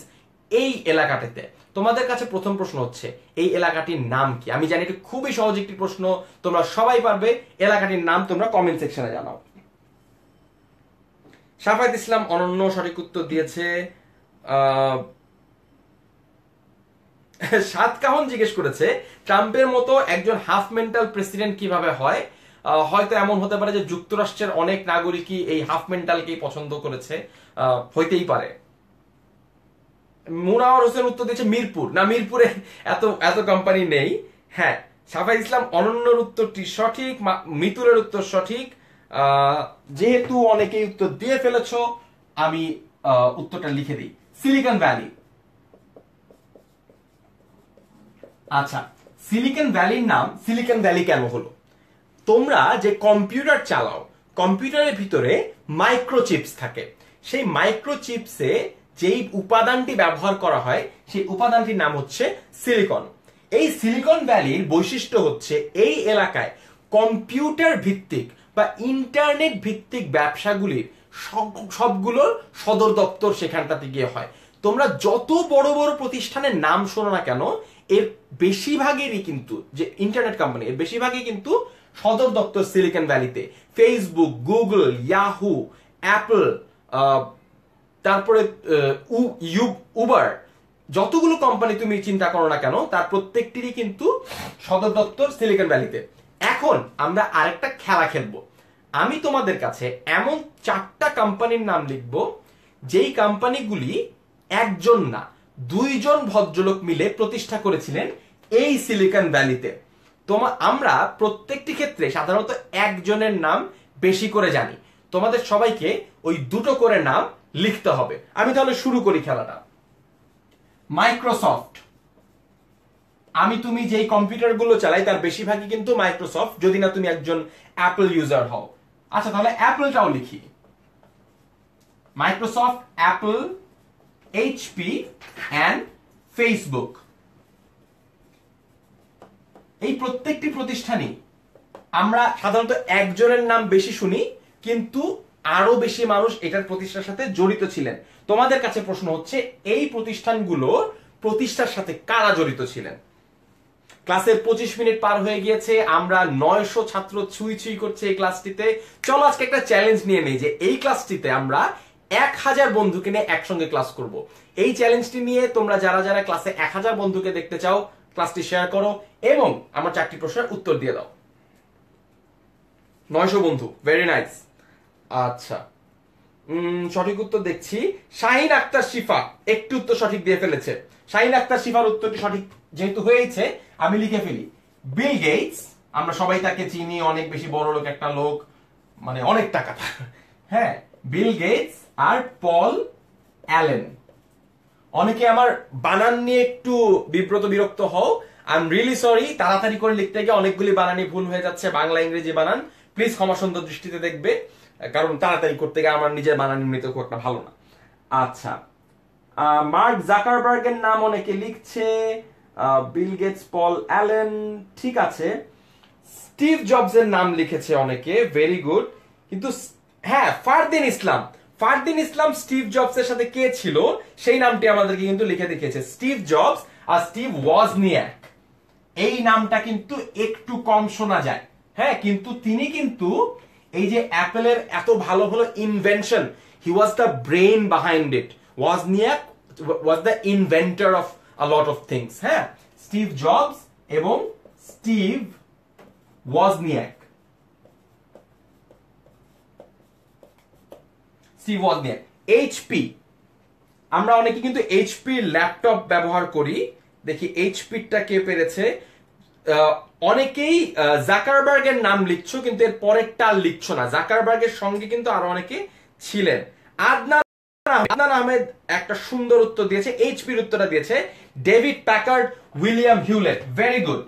A: এই এলাকাটাতে। তোমাদের কাছে প্রথম প্রশ্ন হচ্ছে, এই এলাকাটির নাম কি? আমি জানি এটা খুবই সহজ একটি প্রশ্ন, তোমরা সবাই পারবে। এলাকাটির নাম তোমরা কমেন্ট সেকশনে জানাও। সাফায়েত ইসলাম অনন্য সঠিক উত্তর দিয়েছে। সাতকাহন জিজ্ঞেস করেছে, ট্রাম্পের মতো একজন হাফ মেন্টাল প্রেসিডেন্ট কিভাবে হয়? হয়তো এমন হতে পারে যে যুক্তরাষ্ট্রের অনেক নাগরিকই এই হাফ মেন্টালকেই পছন্দ করেছে, হইতেই পারে। মুনাওয়ার হোসেন উত্তর দিয়েছে মিরপুর, না মিরপুরে এত এত কোম্পানি নেই। হ্যাঁ, সাফাই ইসলাম অনন্যর উত্তরটি সঠিক, মিতুলের উত্তর সঠিক। যেহেতু অনেকেই উত্তর দিয়ে ফেলেছ, আমি উত্তরটা লিখে দিই, সিলিকন ভ্যালি। আচ্ছা, সিলিকন ভ্যালির নাম সিলিকন ভ্যালি কেন হলো? তোমরা যে কম্পিউটার চালাও, কম্পিউটারের ভিতরে মাইক্রোচিপস থাকে, সেই মাইক্রোচিপসে যেই উপাদানটি ব্যবহার করা হয় সেই উপাদানটির নাম হচ্ছে সিলিকন। এই সিলিকন ভ্যালির বৈশিষ্ট্য হচ্ছে এই এলাকায় কম্পিউটার ভিত্তিক বা ইন্টারনেট ভিত্তিক ব্যবসাগুলির সবগুলোর সদর দপ্তর সেখানটাতে গিয়ে হয়। তোমরা যত বড় বড় প্রতিষ্ঠানের নাম শোনো না কেন, এর বেশিরভাগেরই কিন্তু, যে ইন্টারনেট কোম্পানি, এর বেশিরভাগই কিন্তু সদর দপ্তর সিলিকন ভ্যালিতে। ফেসবুক, গুগল, ইয়াহু, অ্যাপল, তারপরে উবার, যতগুলো কোম্পানি তুমি চিন্তা করো না কেন, তার প্রত্যেকটিরই কিন্তু সদর দপ্তর সিলিকন ভ্যালিতে। এখন আমরা আরেকটা খেলা খেলবো। আমি তোমাদের কাছে এমন 4টা কোম্পানির নাম লিখব, যেই কোম্পানিগুলি একজন না 2জন ভদ্রলোক মিলে প্রতিষ্ঠা করেছিলেন এই সিলিকন ভ্যালিতে। আমরা প্রত্যেকটি ক্ষেত্রে সাধারণত একজনের নাম বেশি করে জানি, তোমাদের সবাইকে ওই 2টো করে নাম লিখতে হবে। আমি তাহলে শুরু করি খেলাটা। মাইক্রোসফট, আমি তুমি যেই কম্পিউটার গুলো চালাই তার বেশিরভাগই কিন্তু মাইক্রোসফট, যদি না তুমি একজন অ্যাপল ইউজার হও। আচ্ছা, তাহলে অ্যাপলটাও লিখি, Microsoft, Apple, HP and Facebook. এই প্রত্যেকটি প্রতিষ্ঠানই আমরা সাধারণত একজনের নাম বেশি শুনি, কিন্তু আরো বেশি মানুষ এটার প্রতিষ্ঠার সাথে জড়িত ছিলেন। তোমাদের কাছে প্রশ্ন হচ্ছে, এই প্রতিষ্ঠানগুলোর প্রতিষ্ঠার সাথে কারা জড়িত ছিলেন? ক্লাসের 25 মিনিট পার হয়ে গিয়েছে, আমরা 900 ছাত্র ছুঁই ছুঁই করছে এই ক্লাসটিতে। চলো আজকে একটা চ্যালেঞ্জ নিয়ে নেই যে এই ক্লাসটিতে আমরা 1000 বন্ধুকে নিয়ে একসঙ্গে ক্লাস করব। এই চ্যালেঞ্জটি নিয়ে তোমরা যারা যারা ক্লাসে 1000 বন্ধুকে দেখতে চাও, ক্লাসটি শেয়ার করো এবং আমার 4টি প্রশ্নের উত্তর দিয়ে দাও। 900 বন্ধু, ভেরি নাইস। আচ্ছা, সঠিক উত্তর দেখছি শাহিন আক্তার শিফা একটি উত্তর সঠিক দিয়ে ফেলেছে। শাহিন আক্তার শিফার উত্তরটি সঠিক যেহেতু হয়েছে, আমি লিখে ফেলি বিল গেটস। আমরা সবাই তাকে চিনি, অনেক বেশি বড় লোক একটা লোক, মানে অনেক টাকা। হ্যাঁ, বিল গেটস আর পল অ্যালেন। অনেকে আমার বানান নিয়ে একটু বিরক্ত হও, আই এম রিয়েলি সরি। তাড়াতাড়ি করে লিখতে গিয়ে অনেকগুলি বানানই ভুল হয়ে যাচ্ছে, বাংলা ইংরেজি বানান। প্লিজ ক্ষমা সুন্দর দৃষ্টিতে দেখবে, কারণ তাড়াতাড়ি করতে গিয়ে আমার নিজের বানান এমনিতে খুব একটা ভালো না। আচ্ছা, মার্ক জাকারবার্গের নাম অনেকে লিখছে, বিল গেটস, পল অ্যালেন, ঠিক আছে। স্টিভ জবস এর নাম লিখেছে অনেকে, ভেরি গুড। কিন্তু হ্যাঁ, ফারদিন ইসলাম, ফারদিন ইসলাম স্টিভ জবস এর সাথে কে ছিল সেই নামটি আমাদেরকে কিন্তু লিখে দেখিয়েছে। স্টিভ জবস আর স্টিভ ওয়াজনিয়াক, এই নামটা কিন্তু একটু কম শোনা যায়, হ্যাঁ, কিন্তু তিনি কিন্তু এই যে অ্যাপেলের এত ভালো ভালো invention, he was the brain behind it. Wozniak was the inventor of a lot of things. হ্যাঁ, স্টিভ জবস এবং Steve Wozniak, Steve Wozniak. HP, আমরা অনেকে কিন্তু এইচপি ল্যাপটপ ব্যবহার করি, দেখি এইচপিটা কে পেরেছে। অনেকেই জাকারবার্গের নাম লিখছো কিন্তু এর পরেরটা লিখছো না। জাকারবার্গের সঙ্গে কিন্তু আরো অনেকে ছিলেন। আদনান আহমেদ একটা সুন্দর উত্তর দিয়েছে, এইচপির উত্তরটা দিয়েছে David Packard, William Hewlett, very good.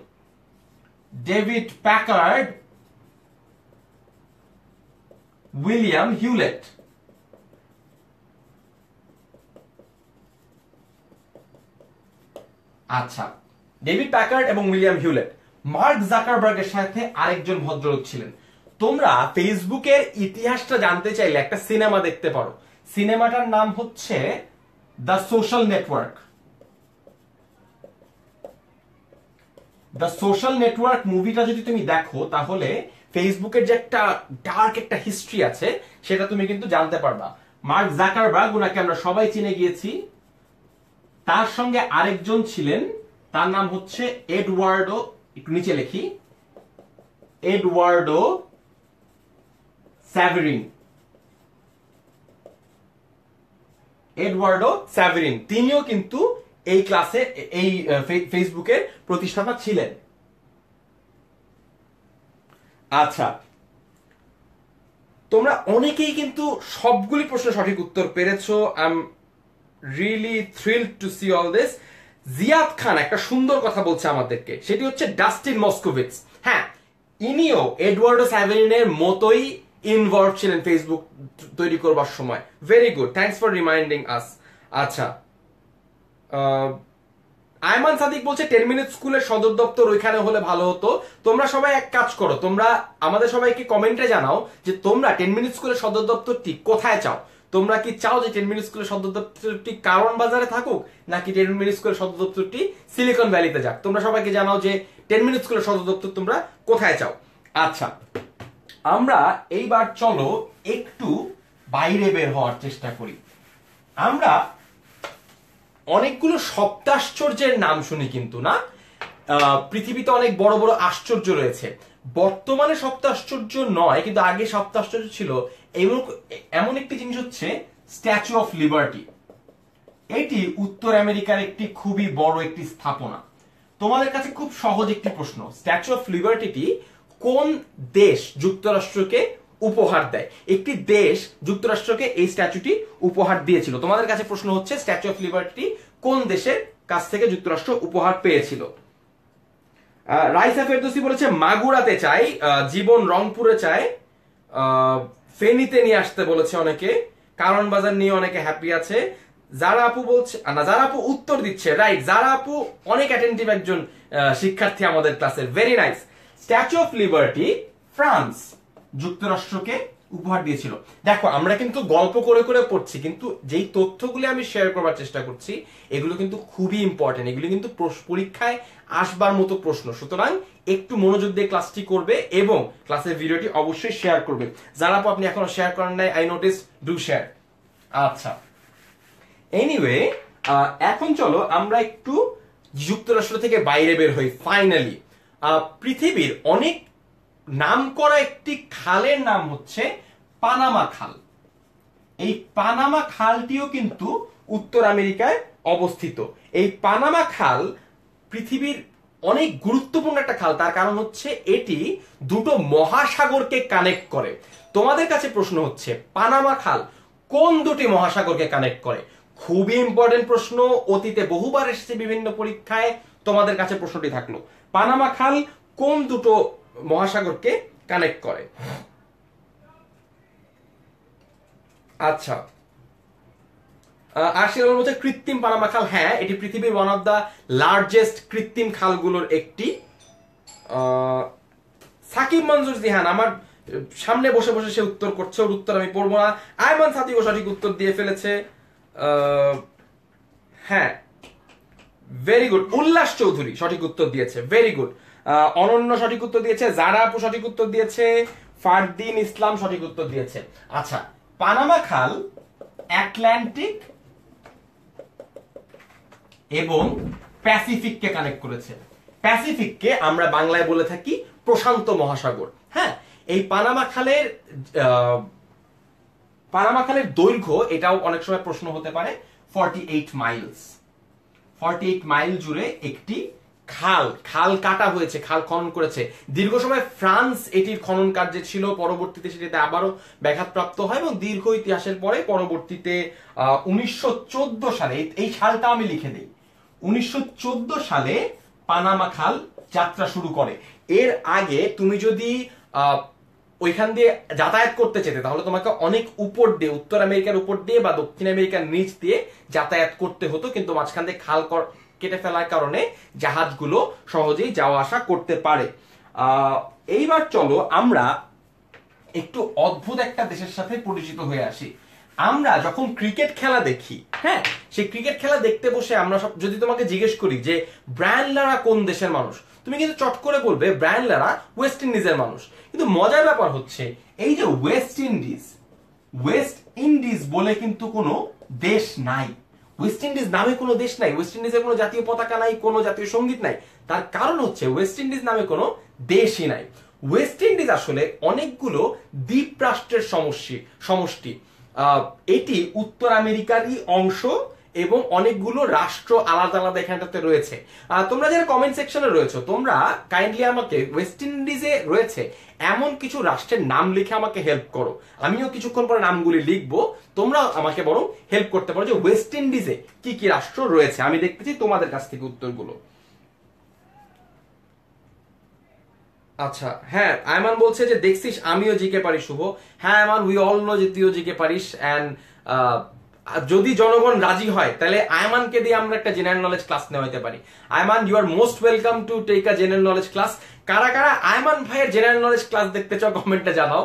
A: David Packard, William Hewlett. আচ্ছা, ডেভিড প্যাকার্ড এবং উইলিয়াম হিউলেট। মার্ক জাকারবার্গের সাথে আরেকজন ভদ্রলোক ছিলেন। তোমরা ফেসবুকের ইতিহাসটা জানতে চাইলে একটা সিনেমা দেখতে পারো, সিনেমাটার নাম হচ্ছে the social network. The social network মুভিটা যদি তুমি দেখো তাহলে ফেসবুকের যে একটা ডার্ক একটা হিস্ট্রি আছে সেটা তুমি কিন্তু জানতে পারবা। মার্ক জাকারবার্গ, ওনাকে আমরা সবাই চিনে গিয়েছি, তার সঙ্গে আরেকজন ছিলেন, তার নাম হচ্ছে এডওয়ার্ডো, একটু নিচে লিখি, এডওয়ার্ডো স্যাভেরিন। এডওয়ার্ডো স্যাভেরিন, তিনিও কিন্তু এই ক্লাসে এই ফেসবুকের প্রতিষ্ঠাতা ছিলেন। আচ্ছা, তোমরা অনেকেই কিন্তু সবগুলি প্রশ্ন সঠিক উত্তর পেরেছো। I am really thrilled to see all this. Ziyad Khan একটা সুন্দর কথা বলছে আমাদেরকে, সেটি হচ্ছে ডাস্টিন মস্কোভিটস। হ্যাঁ, ইনিও এডওয়ার্ডো স্যাভেরিনের মতোই ইনভলভ ছিলেন ফেসবুক তৈরি করবার সময়। Very good, thanks for reminding us. আচ্ছা, আয়মান সাদিক বলছে 10 মিনিট স্কুলের সদর দপ্তর ওইখানে হলে ভালো হতো। তোমরা সবাই এক কাজ করো, তোমরা আমাদের সবাইকে কমেন্টে জানাও যে তোমরা 10 মিনিট স্কুলের সদর দপ্তরটি কোথায় চাও। তোমরা কি চাও যে 10 মিনিট স্কুলের সদর দপ্তরটি কারওয়ান বাজারে থাকুক, নাকি 10 মিনিট স্কুলের সদর দপ্তরটি সিলিকন ভ্যালিতে যাক? তোমরা সবাইকে জানাও যে 10 মিনিট স্কুলের সদর দপ্তর তোমরা কোথায় চাও। আচ্ছা, আমরা এইবার চলো একটু বাইরে বের হওয়ার চেষ্টা করি। আমরা অনেকগুলো সপ্তাশ্চর্যের নাম শুনি কিন্তু না, পৃথিবীতে অনেক বড় বড় আশ্চর্য রয়েছে। বর্তমানে সপ্তাশ্চর্য নয়, কিন্তু আগে সপ্তাশ্চর্য ছিল। এমন একটি জিনিস হচ্ছে স্ট্যাচু অফ লিবার্টি। এটি উত্তর আমেরিকার একটি খুবই বড় একটি স্থাপনা। তোমাদের কাছে খুব সহজ একটি প্রশ্ন, স্ট্যাচু অফ লিবার্টিটি কোন দেশ যুক্তরাষ্ট্রকে উপহার দেয়? একটি দেশ যুক্তরাষ্ট্রকে এই স্ট্যাচুটি উপহার দিয়েছিল। তোমাদের কাছে প্রশ্ন হচ্ছে স্ট্যাচু অফ লিবার্টি কোন দেশের কাছ থেকে যুক্তরাষ্ট্র উপহার পেয়েছিল? রাইসা ফেরদৌসি বলেছে মাগুরাতে চাই, জীবন রংপুরে চায়, ফেনীতে নিয়ে আসতে বলেছে অনেকে, কারণ বাজার নিয়ে অনেকে হ্যাপি আছে। যারা আপু বলছে না, যারা আপু উত্তর দিচ্ছে, রাইট, যারা আপু অনেক অ্যাটেন্টিভ একজন শিক্ষার্থী আমাদের ক্লাসের, very nice. Statue of liberty France যুক্তরাষ্ট্রকে উপহার দিয়েছিল। দেখো, আমরা কিন্তু গল্প করে করে পড়ছি, কিন্তু যেই তথ্যগুলি আমি শেয়ার করবার চেষ্টা করছি এগুলো কিন্তু খুবই ইম্পর্টেন্ট, এগুলো কিন্তু পরীক্ষায় আসবার মতো প্রশ্ন। সুতরাং একটু মনোযোগ দিয়ে ক্লাসটি করবে এবং ক্লাসের ভিডিওটি অবশ্যই শেয়ার করবে। যারা আপনি এখনো শেয়ার করেন নাই, আই নোটিস, ডু শেয়ার। আচ্ছা, এনিওয়ে, এখন চলো আমরা একটু যুক্তরাষ্ট্র থেকে বাইরে বের হই। ফাইনালি, পৃথিবীর অনেক নামকরা একটি খালের নাম হচ্ছে পানামা খাল। এই পানামা খালটিও কিন্তু উত্তর আমেরিকায় অবস্থিত। এই পানামা খাল পৃথিবীর অনেক গুরুত্বপূর্ণ একটা খাল, তার কারণ হচ্ছে এটি দুটো মহাসাগরকে কানেক্ট করে। তোমাদের কাছে প্রশ্ন হচ্ছে পানামা খাল কোন দুটি মহাসাগরকে কানেক্ট করে? খুবই ইম্পর্টেন্ট প্রশ্ন, অতীতে বহুবার এসেছে বিভিন্ন পরীক্ষায়। তোমাদের কাছে প্রশ্নটি থাকলো, পানামা খাল কোন দুটো মহাসাগরকে কানেক্ট করে। আচ্ছা, আর্সেনাল মধ্যে কৃত্রিম পানামা খাল, হ্যাঁ এটি পৃথিবীর ওয়ান অফ দা লার্জেস্ট কৃত্রিম খালগুলোর একটি। সাকিব মনজুর জিহান আমার সামনে বসে বসে সে উত্তর করছে, ওর উত্তর আমি পড়বো না। আয়মান সাদিও সঠিক উত্তর দিয়ে ফেলেছে। হ্যাঁ ভেরি গুড, উল্লাস চৌধুরী সঠিক উত্তর দিয়েছে, ভেরি গুড। অনন্য সঠিক উত্তর দিয়েছে, জারা আপু সঠিক উত্তর দিয়েছে, ফারদিন ইসলাম সঠিক উত্তর দিয়েছে। আচ্ছা, পানামা খাল আটলান্টিক এবং প্যাসিফিককে কানেক্ট করেছে। প্যাসিফিককে আমরা বাংলায় বলে থাকি প্রশান্ত মহাসাগর। হ্যাঁ, এই পানামা খালের দৈর্ঘ্য, এটাও অনেক সময় প্রশ্ন হতে পারে, 48 মাইলস। 48 মাইল জুড়ে একটি খাল কাটা হয়েছে, খাল খনন করেছে। দীর্ঘ সময় ফ্রান্স এটির খনন কার্যে ছিল, পরবর্তীতে সেটিতে আবারও ব্যাঘাতপ্রাপ্ত হয় এবং দীর্ঘ ইতিহাসের পরে পরবর্তীতে 1914 সালে, এই সালটা আমি লিখে দিই, 1914 সালে পানামা খাল যাত্রা শুরু করে। এর আগে তুমি যদি ওইখান দিয়ে যাতায়াত করতে চেতে তাহলে তোমাকে অনেক উপর দিয়ে, উত্তর আমেরিকার উপর দিয়ে বা দক্ষিণ আমেরিকার নিচ দিয়ে যাতায়াত করতে হতো, কিন্তু মাঝখান দিয়ে খাল কেটে ফেলার কারণে জাহাজগুলো সহজেই যাওয়া আসা করতে পারে। এইবার চলো আমরা একটু অদ্ভুত একটা দেশের সাথে পরিচিত হয়ে আসি। আমরা যখন ক্রিকেট খেলা দেখি, হ্যাঁ, সেই ক্রিকেট খেলা দেখতে বসে আমরা সব, যদি তোমাকে জিজ্ঞেস করি যে ব্রায়ান লারা কোন দেশের মানুষ, তুমি কিন্তু চট করে বলবে ব্রায়ান লারা ওয়েস্ট ইন্ডিজের মানুষ। কিন্তু মজার ব্যাপার হচ্ছে এই যে ওয়েস্ট ইন্ডিজ বলে কিন্তু কোনো দেশ নাই, ওয়েস্ট ইন্ডিজ নামে কোনো দেশ নাই, ওয়েস্ট ইন্ডিজের কোনো জাতীয় পতাকা নাই, কোনো জাতীয় সঙ্গীত নাই। তার কারণ হচ্ছে ওয়েস্ট ইন্ডিজ নামে কোনো দেশই নাই। ওয়েস্ট ইন্ডিজ আসলে অনেকগুলো দ্বীপ রাষ্ট্রের সমষ্টি। এটি উত্তর আমেরিকারই অংশ এবং অনেকগুলো রাষ্ট্র আলাদা আলাদা এখানটাতে রয়েছে। তোমরা যারা কমেন্ট সেকশনে রয়েছে, তোমরা কাইন্ডলি আমাকে ওয়েস্ট ইন্ডিজে রয়েছে এমন কিছু রাষ্ট্রের নাম লিখে আমাকে হেল্প করো। আমিও কিছুক্ষণ পরে নামগুলি লিখবো, তোমরা আমাকে বরং হেল্প করতে পারো যে ওয়েস্ট ইন্ডিজে কি কি রাষ্ট্র রয়েছে। আমি দেখতে চাই তোমাদের কাছ থেকে উত্তরগুলো। আচ্ছা, হ্যাঁ আয়মান বলছে যে দেখছিস আমিও জিকে পারি শুভ। হ্যাঁ আয়মান, উই অল নো যে তুইও জিকে পারিস। এন্ড যদি জনগণ রাজি হয় তাহলে আয়মানকে দিয়ে আমরা একটা জেনারেল নলেজ ক্লাস নেওয়াইতে পারি। Ayman, you are most welcome to take a general knowledge class. কারা কারা আয়মান ভাইয়ের জেনারেল নলেজ ক্লাস দেখতে চাও কমেন্টে জানাও।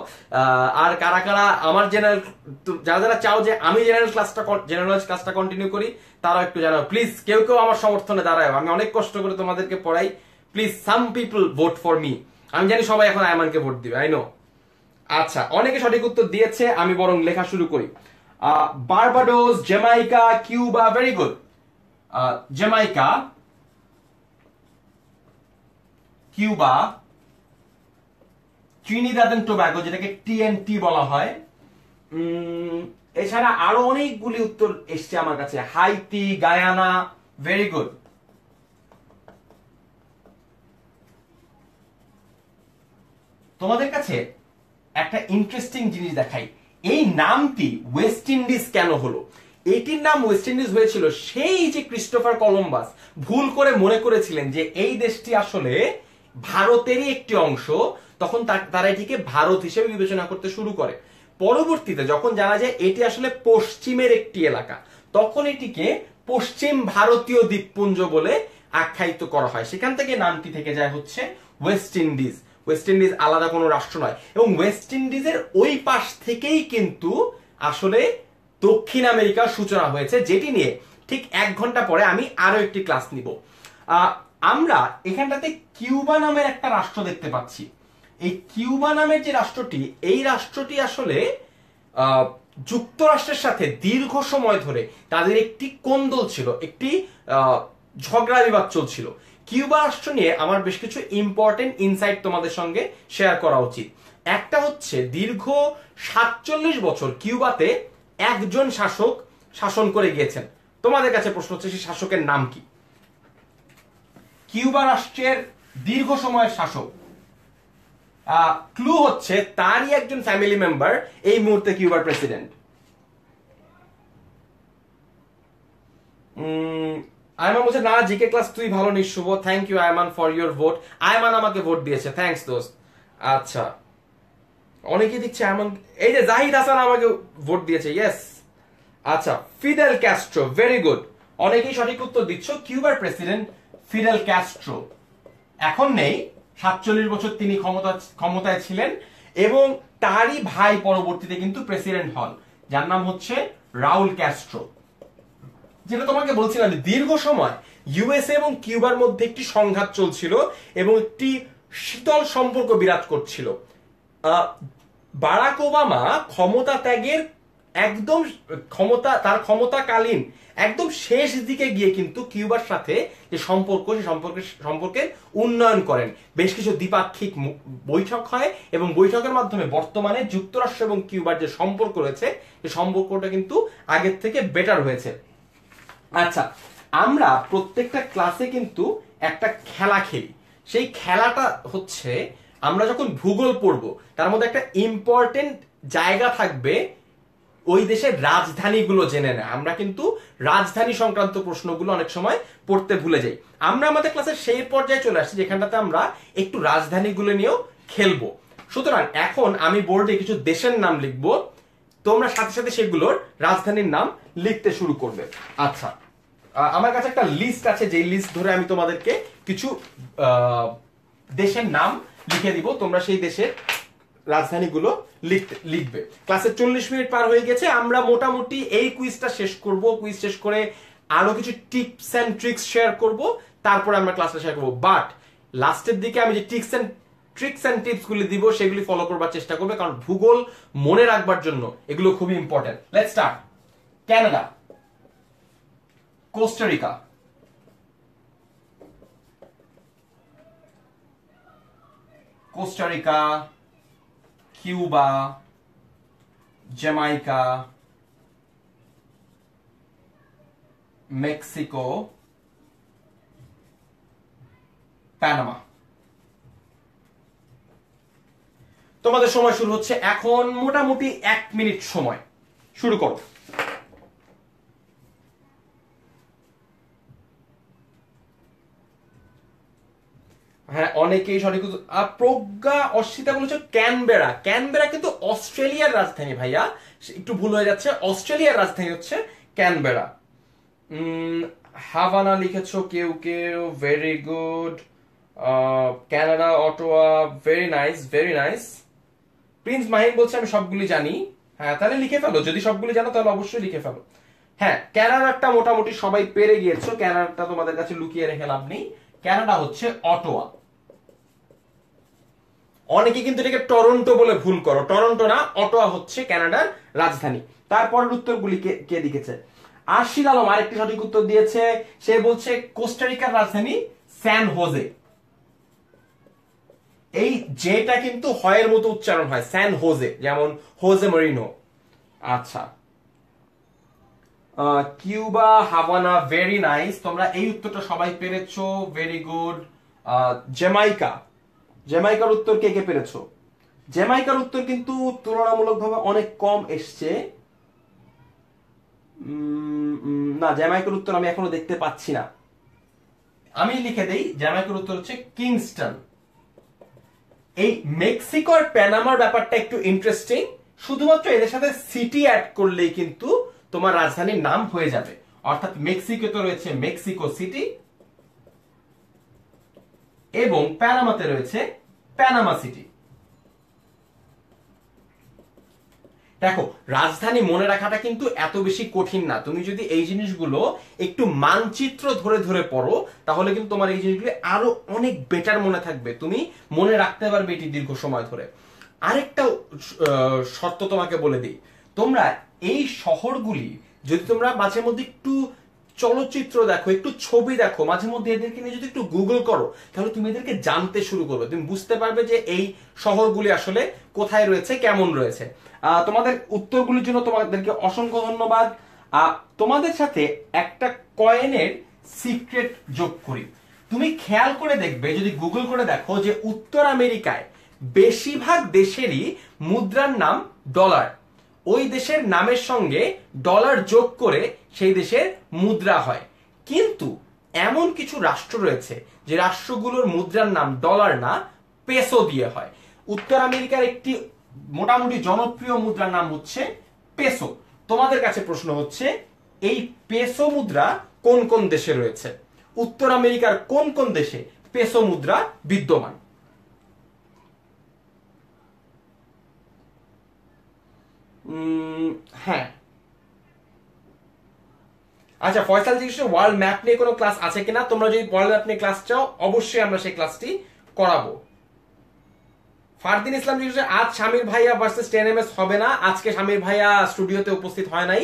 A: আর কারা কারা আমার যারা যারা চাও যে আমি জেনারেল নলেজ ক্লাসটা কন্টিনিউ করি, তারাও একটু জানাও প্লিজ। কেউ কেউ আমার সমর্থনে দাঁড়ায়, আমি অনেক কষ্ট করে তোমাদেরকে পড়াই। Please some people vote for me. আমি জানি সবাই এখন আয়মানকে ভোট দিবে, আই নো। আচ্ছা, অনেকে সঠিক উত্তর দিয়েছে, আমি বরং লেখা শুরু করি। Barbados, Jamaica, Cuba, very good. Jamaica, Cuba, Trinidad and Tobago যেটাকে টিএনটি বলা হয়। এছাড়া আরো অনেকগুলি উত্তর এসছে আমার কাছে, হাইতি, গায়ানা, ভেরি গুড। তোমাদের কাছে একটা ইন্টারেস্টিং জিনিস দেখাই, এই নামটি ওয়েস্ট ইন্ডিজ কেন হলো? এটির নাম ওয়েস্ট ইন্ডিজ হয়েছিল সেই যে ক্রিস্টোফার কলম্বাস ভুল করে মনে করেছিলেন যে এই দেশটি আসলে ভারতেরই একটি অংশ, তখন তারা এটিকে ভারত হিসেবে বিবেচনা করতে শুরু করে। পরবর্তীতে যখন জানা যায় এটি আসলে পশ্চিমের একটি এলাকা, তখন এটিকে পশ্চিম ভারতীয় দ্বীপপুঞ্জ বলে আখ্যায়িত করা হয়। সেখান থেকে নামটি থেকে যায় হচ্ছে ওয়েস্ট ইন্ডিজ। ওয়েস্ট ইন্ডিজ আলাদা কোনো রাষ্ট্র নয়। এবং ওয়েস্ট ইন্ডিজের ওই পাশ থেকেই কিন্তু আসলে দক্ষিণ আমেরিকার সূচনা হয়েছে, যেটি নিয়ে ঠিক 1 ঘন্টা পরে আমি আরো একটি ক্লাস নিব। আমরা এখানটাতে কিউবা নামের একটা রাষ্ট্র দেখতে পাচ্ছি। এই কিউবা নামের যে রাষ্ট্রটি, এই রাষ্ট্রটি আসলে যুক্তরাষ্ট্রের সাথে দীর্ঘ সময় ধরে তাদের একটি কোন্দল ছিল, একটি ঝগড়া বিবাদ চলছিল। কিউবা রাষ্ট্র নিয়ে আমার বেশ কিছু ইম্পর্টেন্ট ইনসাইট তোমাদের সঙ্গে শেয়ার করা উচিত। একটা হচ্ছে দীর্ঘ 47 বছর কিউবাতে একজন শাসক শাসন করে গিয়েছেন। তোমাদের কাছে প্রশ্ন হচ্ছে সেই শাসকের নাম কি? কিউবা রাষ্ট্রের দীর্ঘ সময়ের শাসক, ক্লু হচ্ছে তারই একজন ফ্যামিলি মেম্বার এই মুহূর্তে কিউবার প্রেসিডেন্ট। আয়মান বলছে না জিকে ক্লাস তুই ভালো নিস Shuvo. Thank you Ayman for your vote. Ayman আমাকে ভোট দিয়েছে, থ্যাংকস দোস্ত। আচ্ছা, অনেকেই দিচ্ছে এমন, এই যে জাহিদ হাসান আমাকে ভোট দিয়েছে, ইয়েস। আচ্ছা, ফিদেল ক্যাস্ট্রো, ভেরি গুড, অনেকেই সঠিক উত্তর দিচ্ছ। কিউবার প্রেসিডেন্ট ফিদেল ক্যাস্ট্রো এখন নেই, 47 বছর তিনি ক্ষমতায় ছিলেন, এবং তারই ভাই পরবর্তীতে কিন্তু প্রেসিডেন্ট হন, যার নাম হচ্ছে রাউল ক্যাস্ট্রো। যেটা তোমাকে বলছিলাম, দীর্ঘ সময় ইউএসএ এবং কিউবার মধ্যে একটি সংঘাত চলছিল এবং একটি শীতল সম্পর্ক বিরাজ করছিল। বারাক ওবামা ক্ষমতা ত্যাগের একদম তার ক্ষমতাকালীন একদম শেষ দিকে গিয়ে কিন্তু কিউবার সাথে যে সম্পর্ক, সে সম্পর্কের উন্নয়ন করেন। বেশ কিছু দ্বিপাক্ষিক বৈঠক হয় এবং বৈঠকের মাধ্যমে বর্তমানে যুক্তরাষ্ট্র এবং কিউবার যে সম্পর্ক রয়েছে, সেই সম্পর্কটা কিন্তু আগের থেকে বেটার হয়েছে। আচ্ছা, আমরা প্রত্যেকটা ক্লাসে কিন্তু একটা খেলা খেলি। সেই খেলাটা হচ্ছে, আমরা যখন ভূগোল পড়ব তার মধ্যে একটা ইম্পর্টেন্ট জায়গা থাকবে, ওই দেশের রাজধানীগুলো জেনে নেয়। আমরা কিন্তু রাজধানী সংক্রান্ত প্রশ্নগুলো অনেক সময় পড়তে ভুলে যাই। আমরা আমাদের ক্লাসের সেই পর্যায়ে চলে আসছি যেখানটাতে আমরা একটু রাজধানীগুলো নিয়েও খেলবো। সুতরাং এখন আমি বোর্ডে কিছু দেশের নাম লিখব, তোমরা সাথে সাথে সেগুলোর রাজধানীর নাম লিখতে শুরু করবে। আচ্ছা, আমার কাছে একটা লিস্ট আছে, যে লিস্ট ধরে আমি তোমাদেরকে কিছু দেশের নাম লিখে দিব, তোমরা সেই দেশের রাজধানীগুলো লিখবে। ক্লাসে 40 মিনিট পার হয়ে গেছে, আমরা মোটামুটি এই কুইজটা শেষ করব। কুইজ শেষ করে আরো কিছু টিপস এন্ড ট্রিক্স শেয়ার করব, তারপরে আমরা ক্লাসটা শেয়ার করব। বাট লাস্টের দিকে আমি যে ট্রিক্স এন্ড টিপস গুলি দিব সেগুলি ফলো করবার চেষ্টা করবে, কারণ ভূগোল মনে রাখবার জন্য এগুলো খুবই important. Let's start. Canada, Costa Rica, Cuba, Jamaica, Mexico, Panama. তোমাদের সময় শুরু হচ্ছে এখন, মোটামুটি 1 মিনিট সময়, শুরু করো। হ্যাঁ, অনেকেই সঠিক। প্রজ্ঞা অস্মিতা বলেছে ক্যানবেরা। ক্যানবেরা কিন্তু অস্ট্রেলিয়ার রাজধানী ভাইয়া, একটু ভুল হয়ে যাচ্ছে, অস্ট্রেলিয়ার রাজধানী হচ্ছে ক্যানবেরা। হাভানা লিখেছো কেউ কেউ, very good. Canada, Ottawa, very nice, very nice. Prince Mahin বলছে আমি সবগুলি জানি। হ্যাঁ, তাহলে লিখে ফেলো, যদি সবগুলি জানো তাহলে অবশ্যই লিখে ফেলো। হ্যাঁ, কানাডাটা মোটামুটি সবাই পেরে গিয়েছো, কানাডাটা তোমাদের কাছে লুকিয়ে রেখে লাভ নেই। কানাডা হচ্ছে অটোয়া। অনেকে কিন্তু এটাকে টরন্টো বলে ভুল করো, টরন্টো না, অটোয়া হচ্ছে কানাডার রাজধানী। তারপরের উত্তরগুলি কে লিখেছে? আশির আলম আরেকটি সঠিক উত্তর দিয়েছে, সে বলছে কোস্টারিকার রাজধানী স্যান হোজে। এই যেটা কিন্তু হয়ের মতো উচ্চারণ হয়, স্যান হোজে, যেমন হোজে মরিনো। আচ্ছা, কিউবা, হাভানা, ভেরি নাইস, তোমরা এই উত্তরটা সবাই পেরেছো, ভেরি গুড। জ্যামাইকার উত্তর কে কে পেরেছো? জ্যামাইকার উত্তর কিন্তু তুলনামূলকভাবে অনেক কম এসছে। না, জ্যামাইকার উত্তর আমি এখনো দেখতে পাচ্ছি না। আমি লিখে দেই, জ্যামাইকার উত্তর হচ্ছে কিংস্টন। এই মেক্সিকো আর প্যানামার ব্যাপারটা একটু ইন্টারেস্টিং, শুধুমাত্র এদের সাথে সিটি অ্যাড করলেই কিন্তু তোমার রাজধানীর নাম হয়ে যাবে। অর্থাৎ মেক্সিকোতে রয়েছে মেক্সিকো সিটি এবং প্যানামাতে রয়েছে প্যানামা সিটি। দেখো, রাজধানী মনে রাখাটা কিন্তু এত বেশি কঠিন না। তুমি যদি এই জিনিসগুলো একটু মানচিত্র ধরে ধরে পড়ো, তাহলে কিন্তু তোমার এই জিনিসগুলো আরো অনেক বেটার মনে থাকবে, তুমি মনে রাখতে পারবে এটি দীর্ঘ সময় ধরে। আরেকটা শর্ত তোমাকে বলে দিই, তোমরা এই শহরগুলি যদি তোমরা মাঝে মধ্যে একটু চলচ্চিত্র দেখো, একটু ছবি দেখো, মাঝে মধ্যে এদেরকে নিয়ে যদি একটু গুগল করো, তাহলে তুমি এদেরকে জানতে শুরু করবে, তুমি বুঝতে পারবে যে এই শহরগুলি আসলে কোথায় রয়েছে, কেমন রয়েছে। তোমাদের উত্তরগুলির জন্য তোমাদেরকে অসংখ্য ধন্যবাদ। তোমাদের সাথে একটা কয়েনের সিক্রেট যোগ করি। তুমি খেয়াল করে দেখবে, যদি গুগল করে দেখো, যে উত্তর আমেরিকায় বেশিরভাগ দেশেরই মুদ্রার নাম ডলার। ওই দেশের নামের সঙ্গে ডলার যোগ করে সেই দেশের মুদ্রা হয়। কিন্তু এমন কিছু রাষ্ট্র রয়েছে যে রাষ্ট্রগুলোর মুদ্রার নাম ডলার না, পেসো দিয়ে হয়। উত্তর আমেরিকার একটি মোটামুটি জনপ্রিয় মুদ্রার নাম হচ্ছে পেসো। তোমাদের কাছে প্রশ্ন হচ্ছে এই পেসো মুদ্রা কোন কোন দেশে রয়েছে? উত্তর আমেরিকার কোন কোন দেশে পেসো মুদ্রা বিদ্যমান? হ্যাঁ, আচ্ছা, ফয়সাল জিজ্ঞেস ওয়ার্ল্ড ম্যাপ নিয়ে কোনো ক্লাস আছে কিনা। তোমরা যদি ওয়ার্ল্ড ম্যাপ নিয়ে ক্লাস চাও অবশ্যই আমরা সেই ক্লাসটি করাবো। ফারদিন ইসলাম জিজ্ঞেস আজ শামির ভাইয়া ভার্সেস 10ms হবে না। আজকে শামির ভাইয়া স্টুডিওতে উপস্থিত হয় নাই,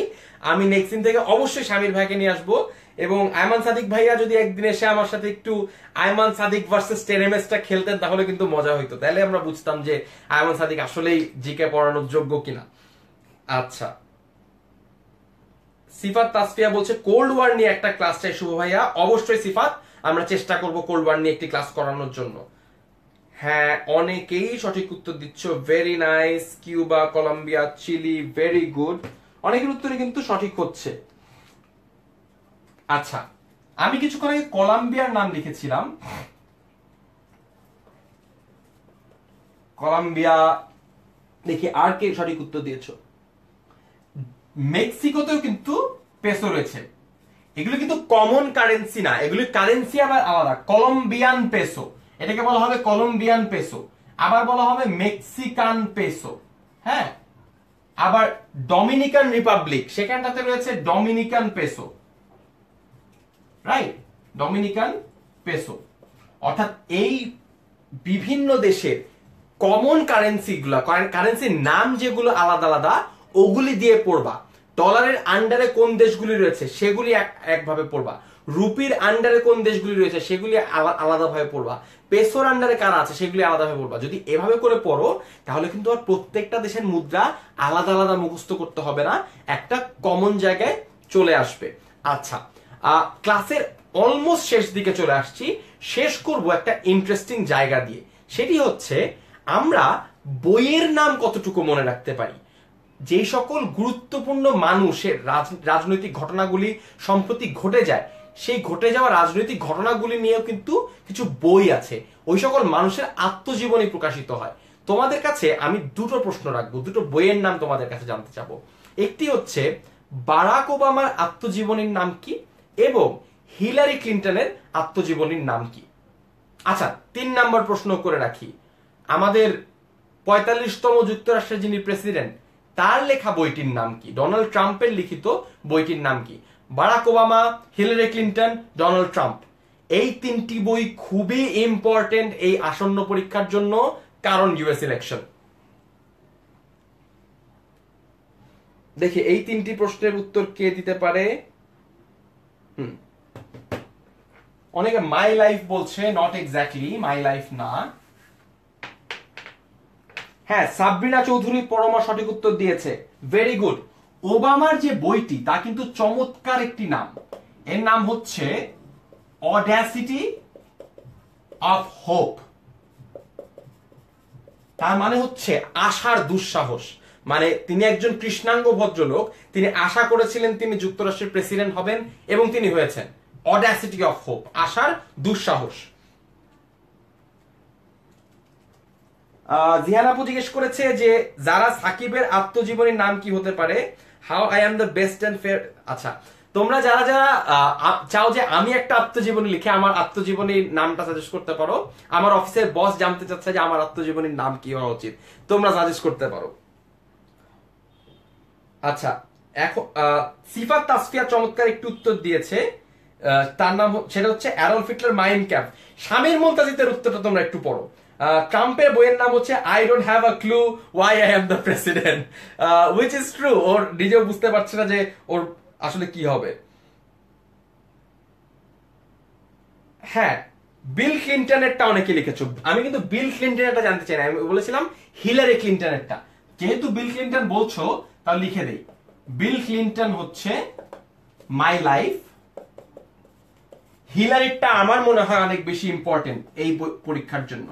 A: আমি নেক্সট দিন থেকে অবশ্যই শামির ভাইকে নিয়ে আসবো। এবং আয়মান সাদিক ভাইয়া যদি একদিন এসে আমার সাথে একটু আয়মান সাদিক ভার্সেস 10ms টা খেলতেন তাহলে কিন্তু মজা হইতো, তাহলে আমরা বুঝতাম যে আয়মান সাদিক আসলেই জিকে পড়ানোর যোগ্য কিনা। আচ্ছা, সিফাত তাসফিয়া বলছে কোল্ড ওয়ার নিয়ে একটা ক্লাস চাই শুভ ভাইয়া। অবশ্যই সিফাত, আমরা চেষ্টা করব কোল্ড ওয়ার নিয়ে একটি ক্লাস করানোর জন্য। হ্যাঁ, অনেকেই সঠিক উত্তর দিচ্ছ, very nice. Cuba, Colombia, Chile, very good. অনেকের উত্তরে কিন্তু সঠিক হচ্ছে। আচ্ছা, আমি কিছুক্ষণ আগে কলম্বিয়ার নাম লিখেছিলাম। কলম্বিয়া দেখি আর কে সঠিক উত্তর দিয়েছো। মেক্সিকোতেও কিন্তু পেসো রয়েছে। এগুলো কিন্তু কমন কারেন্সি না, এগুলি কারেন্সি আবার আলাদা। কলম্বিয়ান পেসো, এটাকে বলা হবে কলম্বিয়ান পেসো, আবার বলা হবে মেক্সিকান পেসো। হ্যাঁ, আবার ডমিনিকান রিপাবলিক, সেখানটাতে রয়েছে Dominican peso, right, Dominican peso. অর্থাৎ এই বিভিন্ন দেশের কমন কারেন্সি গুলা, কারেন্সির নাম যেগুলো আলাদা আলাদা, ওগুলি দিয়ে পড়বা। ডলারের আন্ডারে কোন দেশগুলি রয়েছে সেগুলি একভাবে পড়বা, রুপির আন্ডারে কোন দেশগুলি রয়েছে সেগুলি আলাদাভাবে পড়বা, পেসোর আন্ডারে কারা আছে সেগুলি আলাদাভাবে পড়বা। যদি এভাবে করে পড়ো তাহলে কিন্তু আর প্রত্যেকটা দেশের মুদ্রা আলাদা আলাদা মুখস্থ করতে হবে না, একটা কমন জায়গায় চলে আসবে। আচ্ছা, ক্লাসের অলমোস্ট শেষ দিকে চলে আসছি। শেষ করব একটা ইন্টারেস্টিং জায়গা দিয়ে, সেটি হচ্ছে আমরা বইয়ের নাম কতটুকু মনে রাখতে পারি। যে সকল গুরুত্বপূর্ণ মানুষের রাজনৈতিক ঘটনাগুলি সম্প্রতি ঘটে যায়, সেই ঘটে যাওয়া রাজনৈতিক ঘটনাগুলি নিয়েও কিন্তু কিছু বই আছে, ওই সকল মানুষের আত্মজীবনী প্রকাশিত হয়। তোমাদের কাছে আমি দুটো প্রশ্ন রাখবো, দুটো বইয়ের নাম তোমাদের কাছে জানতে চাবো। একটি হচ্ছে বারাক ওবামার আত্মজীবনীর নাম কি, এবং হিলারি ক্লিন্টনের আত্মজীবনীর নাম কি। আচ্ছা, 3 নম্বর প্রশ্ন করে রাখি, আমাদের 45তম যুক্তরাষ্ট্রের যিনি প্রেসিডেন্ট তার লেখা বইটির নাম কি? ডোনাল্ড ট্রাম্পের লিখিত বইটির নাম কি? Barack Obama, Hillary Clinton, Donald Trump, এই 3টি বই খুবই ইম্পর্টেন্ট এই আসন্ন পরীক্ষার জন্য, কারণ ইউএস ইলেকশন। দেখি এই 3টি প্রশ্নের উত্তর কে দিতে পারে। অনেকে মাই লাইফ বলছে, নট এক্স্যাক্টলি মাই লাইফ না। হ্যাঁ, সাবরিনা চৌধুরী পরমা সঠিক উত্তর দিয়েছে, ভেরি গুড। ওবামার যে বইটি তা কিন্তু চমৎকার একটি নাম, এর নাম হচ্ছে অড্যাসিটি অফ হোপ। তার মানে হচ্ছে আশার দুঃসাহস। মানে তিনি একজন কৃষ্ণাঙ্গ ভদ্রলোক, তিনি আশা করেছিলেন তিনি যুক্তরাষ্ট্রের প্রেসিডেন্ট হবেন এবং তিনি হয়েছেন। অড্যাসিটি অফ হোপ, আশার দুঃসাহস। জিহান আপু জিজ্ঞেস করেছে যে যারা সাকিবের আত্মজীবনীর নাম কি হতে পারে, how I am the best and fair. আচ্ছা, তোমরা যারা যারা চাও যে আমি একটা আত্মজীবনী লিখে আমার আত্মজীবনীর নামটা সাজেস্ট করতে পারো, আমার অফিসের বস জানতে চাচ্ছে যে আমার আত্মজীবনীর নাম কি হওয়া উচিত, তোমরা সাজেস্ট করতে পারো। আচ্ছা, এখন সিফাত তাসফিয়া চমৎকার একটু উত্তর দিয়েছে, তার নাম সেটা হচ্ছে Adolf Hitler Mein Kampf. Shamir মুনতাজিদের উত্তরটা তোমরা একটু পড়ো। ট্রাম্পের বইয়ের নাম হচ্ছে I don't have a clue why I am the president, which is true. ওর নিজেও বুঝতে পারছে না যে ওর আসলে কি হবে। হ্যাঁ, বিল ক্লিন্টনেরটা অনেকে লিখেছো, আমি কিন্তু বিল ক্লিন্টনেরটা জানতে চাই না, আমি বলেছিলাম হিলারি ক্লিন্টনেরটা। যেহেতু বিল ক্লিন্টন বলছো তাহলে লিখে দেই, বিল ক্লিন্টন হচ্ছে মাই লাইফ। হিলারিটা আমার মনে হয় অনেক বেশি ইম্পর্টেন্ট এই পরীক্ষার জন্য।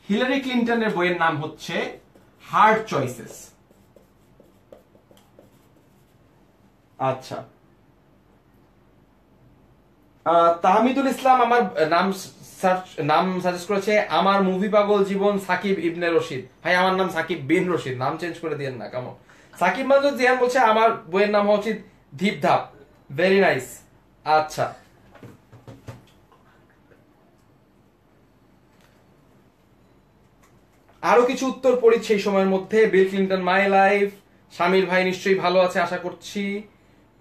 A: হিলারি ক্লিন্টনের বইয়ের নাম হচ্ছে হার্ড চয়েসেস। আচ্ছা, তাহমিদুল ইসলাম আমার নাম নাম সাজেস্ট করেছে আমার মুভি পাগল জীবন সাকিব ইবনে রশিদ। ভাই আমার নাম সাকিব বিন রশিদ, নাম চেঞ্জ করে দিয়েন না কেমন। সাকিব মাজুদ জিয়ান বলছে আমার বইয়ের নাম হওয়া উচিত ধীপ ধাপ। Very nice. আচ্ছা, আরো কিছু উত্তর পড়ি সেই সময়ের মধ্যে। বিল ক্লিন্টন মাই লাইফ, স্বামীর ভাই নিশ্চয়ই ভালো আছে আশা করছি।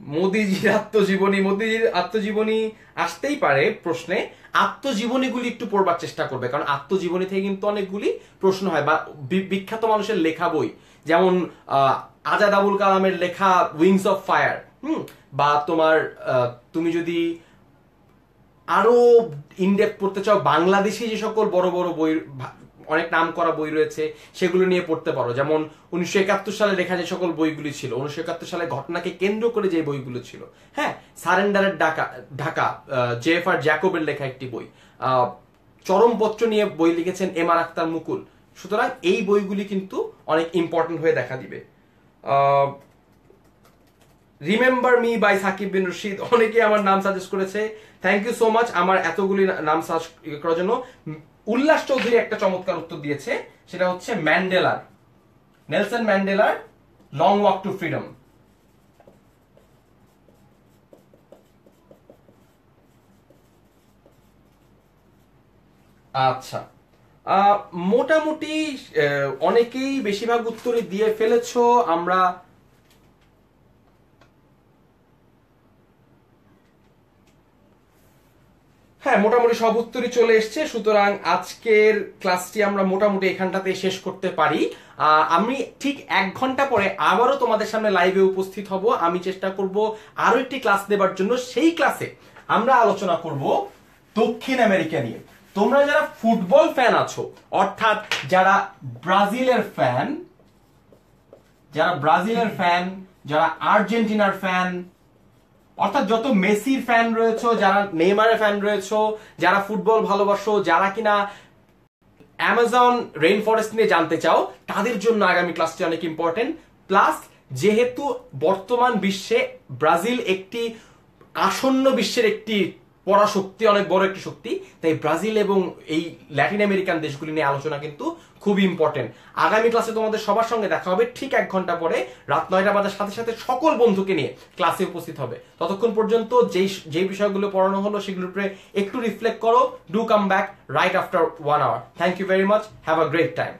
A: মোদিজির আত্মজীবনী, মোদিজির আত্মজীবনী আসতেই পারে প্রশ্নে। আত্মজীবনীগুলি একটু পড়বার চেষ্টা করবে, কারণ আত্মজীবনী থেকে কিন্তু অনেকগুলি প্রশ্ন হয়, বা বিখ্যাত মানুষের লেখা বই, যেমন আজাদ আবুল কালামের লেখা উইংস অফ ফায়ার, বা তোমার তুমি যদি আরো ইনডেপথ পড়তে চাও, বাংলাদেশে যে সকল বড় বড় বই, অনেক নাম করা বই রয়েছে, সেগুলো নিয়ে পড়তে পারো। যেমন 1971 সালে লেখা যে সকল বইগুলি ছিল, 1971 সালে ঘটনাকে কেন্দ্র করে যে বইগুলো ছিল, হ্যাঁ, সারেন্ডারের ঢাকা জেএফআর জ্যাকবের লেখা একটি বই, চরমপত্র নিয়ে বই লিখেছেন এম আর আক্তার মুকুল। সুতরাং এই বইগুলি কিন্তু অনেক ইম্পর্টেন্ট হয়ে দেখা দিবে। রিমেম্বার মি বাই সাকিব বিন রশিদ, অনেকে আমার নাম সাজেস্ট করেছে, থ্যাংক ইউ সো মাচ আমার এতগুলি নাম সাজেস্ট করার জন্য। উল্লাস চৌধুরী একটা চমৎকার উত্তর দিয়েছে, সেটা হচ্ছে ম্যান্ডেলার, নেলসন ম্যান্ডেলার লং ওয়াক টু ফ্রিডম। আচ্ছা, মোটামুটি অনেকেই বেশিরভাগ উত্তরই দিয়ে ফেলেছো। আমরা হ্যাঁ, মোটামুটি সব উত্তরই চলে এসছে। সুতরাং আজকের ক্লাসটি আমরা মোটামুটি এখানটাতে শেষ করতে পারি। আমি ঠিক 1 ঘন্টা পরে আবারও তোমাদের সামনে লাইভে উপস্থিত হব। আমি চেষ্টা করব আরো একটি ক্লাস দেবার জন্য। সেই ক্লাসে আমরা আলোচনা করব দক্ষিণ আমেরিকা নিয়ে। তোমরা যারা ফুটবল ফ্যান আছো, অর্থাৎ যারা ব্রাজিলের ফ্যান, যারা আর্জেন্টিনার ফ্যান, অর্থাৎ যত মেসির ফ্যান রয়েছে, যারা নেইমারের ফ্যান রয়েছে, যারা ফুটবল ভালোবাসো, যারা কিনা অ্যামাজন রেইন ফরেস্ট নিয়ে জানতে চাও, তাদের জন্য আগামী ক্লাসটি অনেক ইম্পর্টেন্ট। প্লাস যেহেতু বর্তমান বিশ্বে ব্রাজিল একটি আসন্ন বিশ্বের একটি পরাশক্তি, অনেক বড় একটি শক্তি, তাই ব্রাজিল এবং এই ল্যাটিন আমেরিকান দেশগুলি নিয়ে আলোচনা কিন্তু খুবই ইম্পর্টেন্ট। আগামী ক্লাসে তোমাদের সবার সঙ্গে দেখা হবে ঠিক 1 ঘন্টা পরে, রাত 9টা বাজার সাথে সাথে সকল বন্ধুকে নিয়ে ক্লাসে উপস্থিত হবে। ততক্ষণ পর্যন্ত যেই বিষয়গুলো পড়ানো হলো সেগুলোর উপরে একটু রিফ্লেক্ট করো। Do come back right after 1 hour. Thank you very much, have a great time.